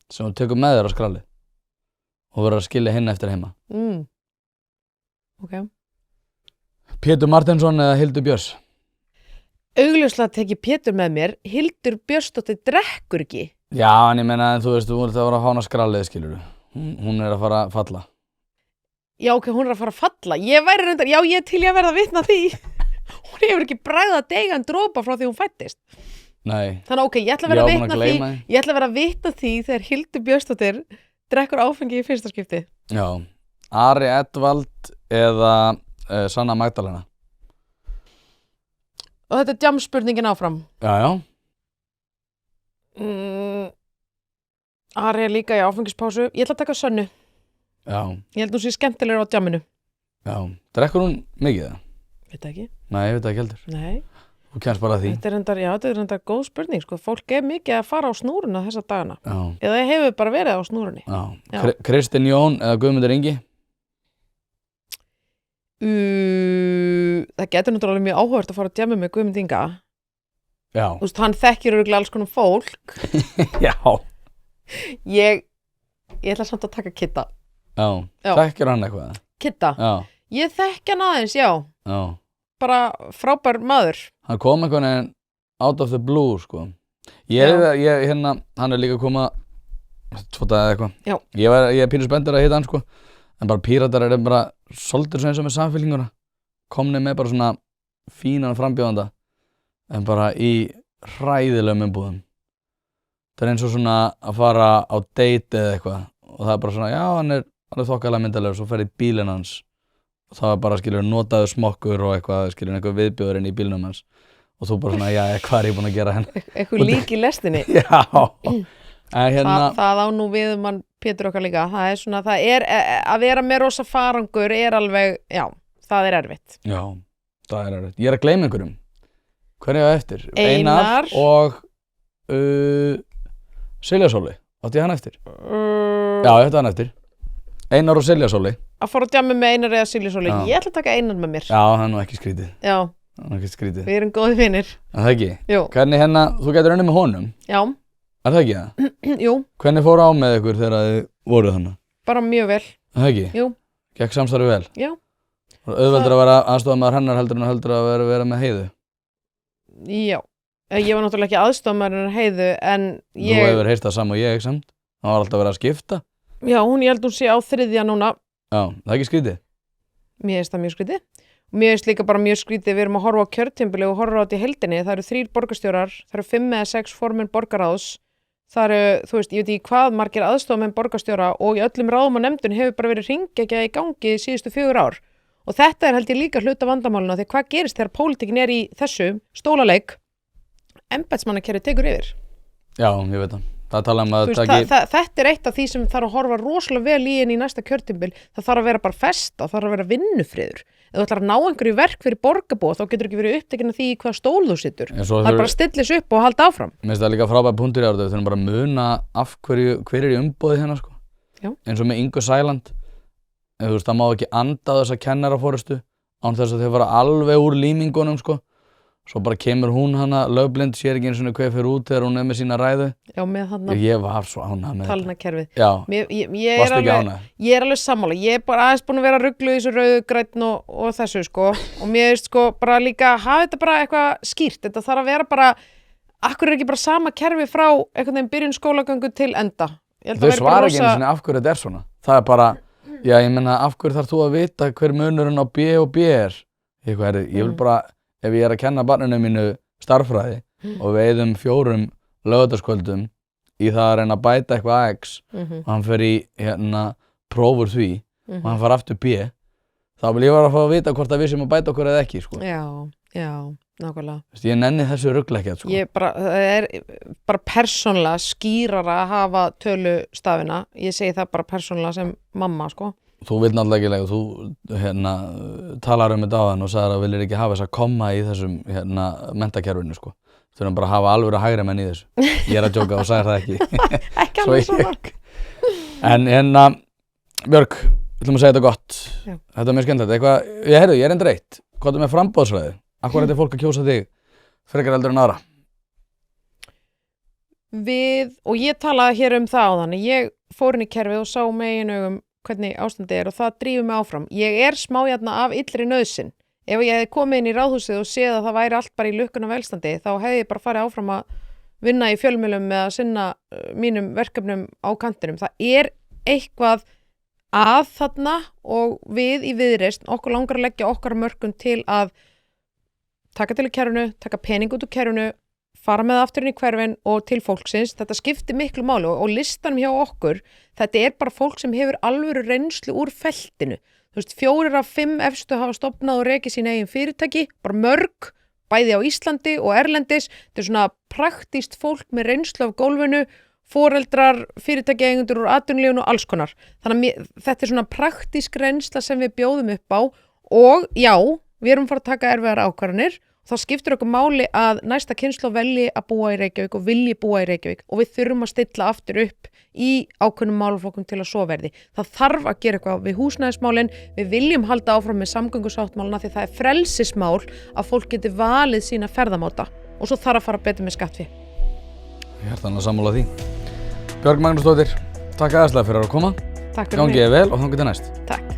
B: sem þú tekur með þér á skrallið og verður að skilja hinn eftir heima.
A: Ok.
B: Pétur Marteinsson eða Hildur Björns?
A: Augljóslega teki Pétur með mér. Hildur Björnsdóttir drekkur ekki.
B: Já, en ég meina, þú veist, þú ert að vera að hána skrallið, skilurðu. Hún að fara að falla.
A: Já, ok, hún að fara að falla. Ég væri reyndar, já, ég til ég að verða vitna því. Hún hefur ekki bragðað deigan dropa frá því hún fættist.
B: Nei.
A: Þannig, ok, ég ætla að vera vitna því þegar Hildur Björnsdóttir drekkur áfengi í fyrsta skipti.
B: Já. Ari Edvald eða Sanna Magdalena?
A: Og þetta jamspurningin áfram.
B: Já.
A: Ari líka í áfengispásu. Ég ætla að taka Sönnu.
B: Já.
A: Ég held hún sé skemmtilegur á jamminu.
B: Já. Drekkur hún mikið það?
A: Veit ekki.
B: Nei, ég veit ekki heldur.
A: Nei.
B: Þú kemst bara að því.
A: Þetta er reyndar góð spurning, sko. Fólk mikið að fara á snúruna þessa dagana.
B: Já.
A: Eða hefur bara verið á snúrunni.
B: Já. Kristinn Jón eða Guðmundur Ingi?
A: Það getur náttúrulega mjög áhugavert að fara að djamma með Guðmund Inga.
B: Já.
A: Þú veist, hann þekkir örugglega alls konar fólk.
B: Já.
A: Ég ætla samt að taka Kidda.
B: Já,
A: Já.
B: þekkir hann eitthvað?
A: Kidda.
B: Já,
A: Ég þekki hann aðeins, já.
B: já.
A: Bara frábær maður.
B: Hann kom einhvern veginn out of the blue, sko. Hann líka að koma 2 daga eða eitthvað.
A: Já.
B: Ég er pínu spenntur að hitta hann, sko. En bara Píratar eru bara svolítið eins og með Samfylkinguna. Komnir með bara svona fínan frambjóðanda, en bara í hræðilegum umbúðum. Það er eins og svona að fara á date eða eitthvað og það er bara svona, já, hann er þokkalega myndalegur, svo fer í bílinn hans og það var bara, skilur, notaður smokkur og eitthvað, skilur, einhver viðbjóðurinn í bílnum hans og þú bara svona, já, hvað er ég búinn að gera henn?
A: Eitthvað lík í lestinni.
B: Já, en
A: Það á nú við mann Pétur okkar líka. Það er svona, það er að vera með rosa farangur er alveg, já, það er erfitt.
B: Já, það er erfitt. Ég er að gleyma einhverjum. Hverju á eftir?
A: Einar
B: og Silja Sóli. Átti ég hann eftir? Já, ég ætti hann eftir. Einar og Silja Sóli.
A: Að fara að djammi með Einar eða Silja Sóli.
B: Já.
A: Ég ætla að taka Einar með mér.
B: Já, það er nú ekki skrítið.
A: Já,
B: Það er ekki skrítið.
A: við erum góði vinir.
B: Er það ekki?
A: Jú.
B: Hvernig þú getur unnið með honum?
A: Já,
B: Er það ekki það?
A: jú,
B: Hvernig fór á með ykkur þegar þið voruð þannig?
A: bara mjög vel.
B: Er það ekki?
A: Jú,
B: Gekk samstarfi vel?
A: já,
B: Auðveldur að vera aðstofamaður hennar heldur en heldur að vera með Heiðu?
A: já. Ég var náttúrulega ekki aðstofamaður Heiðu, en
B: Þú hefur heyrt það sama og ég, samt? Það var alltaf verið að skipta?
A: Já, ég held hún sé á 3. núna.
B: Já, það er ekki skrítið?
A: Mér finnst það mjög skrítið. Og mér finnst líka bara mjög skrítið, við erum að horfa á kjörtímabili og horfa á þetta í heildinni. Það eru 3 borgarstjórar, það eru 5 eða 6 formenn borgarráðs. Það eru, þú veist, ég veit ekki hvað margir aðstofamenn borgarstjóra og í öllum ráðum og nefndun hefur bara verið hringekja í gangi síðustu 4 ár. Og þetta er held ég líka hluta vandamáluna, því hvað gerist þegar pólitíkin er í þessu stólaleik, embættismannakerfið tekur yfir.
B: Já, ég veit það. Það tala um að
A: Þú veist, þetta er eitt af því sem þarf að horfa rosalega vel í inn í næsta kjörtímabil. Það þarf að vera bara festa, það þarf að vera vinnufriður. Ef þú ætlar að ná einhverju verk fyrir borgarbúa, þá getur ekki verið upptekinn af því í hvað stól þú situr. Það er bara að stillis upp og halda áfram.
B: Mér finnst það líka frábæð punktur í árið, við þurfum bara að muna af hver er í umboði hérna, sko.
A: Já.
B: Eins og með Ingu Sæland. Þú veist, það má ekki anda þessa kennaraforystu án þess að þau fara alveg úr límingunum, sko. Svo bara kemur hún hana, lögblind, sér ekki eins og hvað fyrir út þegar hún er með sína ræðu.
A: Já, með hana
B: Ég var svo ánægð með
A: talnakerfið.
B: Já,
A: Ég
B: varstu ekki ánægð?
A: Ég er alveg sammála. Ég er bara aðeins búin að vera rugluð í þessu rauðu, grænn og þessu, sko. Og mér veist, sko, bara líka hafa þetta bara eitthvað skýrt. Þetta þarf að vera bara, akkur er ekki bara sama kerfi frá einhvern veginn byrjun skólagöngu til enda.
B: Þau svara ekki einu sinni af hverju þetta er svona. Það er bara, já, ég menna, af hverju þarf þú að vita hver munurinn á B og B er? Ég vil bara, ef ég er að kenna barninu mínu starffræði og við eyðum 4 laugardagskvöldum í það að reyna að bæta eitthvað X og hann fer í prófur því og hann far aftur B, þá vil ég vera að fá að vita hvort að við sem að bæta okkur eða ekki, sko.
A: Já, nákvæmlega.
B: Ég nenni þessu rugla ekki, sko.
A: Það er bara persónlega skýrara að hafa tölustafina. Ég segi það bara persónlega sem mamma, sko.
B: Þú vilt náttúrulega ekki, þú talar um þetta á hann og sagðir að viljir ekki hafa þess að koma í þessum menntakerfinu, sko. Þú þurfum bara að hafa alvöru hægri menn í þessu. Ég er að djóka og sagðir það ekki.
A: Ekki alveg svona.
B: En Björg, við ætlum að segja þetta gott.
A: Já.
B: Þetta er mjög skemmtilegt. Ég er endur eitt. Hvað er með framboðsræði? Akkur er fólk að kjósa þig frekar heldur en aðra?
A: Og ég talaði hér um það áðan. Ég fór inn í kerfið og sá með eigin hvernig ástandið er og það drífur mig áfram. Ég er smájarna af illri nauðsyn. Ef ég hefði komið inn í ráðhúsið og séð að það væri allt bara í lukkuna velstandi, þá hefði ég bara farið áfram að vinna í fjölmiðlum með að sinna mínum verkefnum á kantinum. Það er eitthvað að þarna og við í Viðreisn, okkur langar að leggja okkar mörkum til að taka til í kerfinu, taka pening út úr kerfinu, fara með aftur inn í hverfin og til fólksins. Þetta skiptir miklu máli og listanum hjá okkur, þetta er bara fólk sem hefur alvöru reynslu úr feltinu. Þú veist, 4 af 5 efstu hafa stofnað og rekið sín eigin fyrirtæki, bara mörg, bæði á Íslandi og erlendis. Þetta er svona praktískt fólk með reynslu af gólfinu, foreldrar, fyrirtækjaeigendur úr atvinnulífinu og alls konar. Þannig að þetta er svona praktísk reynsla sem við bjóðum upp á og já, við erum fara að taka erfiðar ákvarðanir. Það skiptir okkur máli að næsta kynslóð velji að búa í Reykjavík og vilji búa í Reykjavík og við þurfum að stilla aftur upp í ákveðnum málaflokkum til að svo verði. Það þarf að gera eitthvað við húsnæðismálin, við viljum halda áfram með samgöngusáttmálina því það er frelsismál að fólk geti valið sína ferðamáta og svo þarf að fara betur með skattfé.
B: Hjartanlega sammála því. Björg Magnúsdóttir, takk aðeinslega fyrir að koma.
A: Takk fyrir
B: Gangi þér vel og þangað til næst.
A: Takk.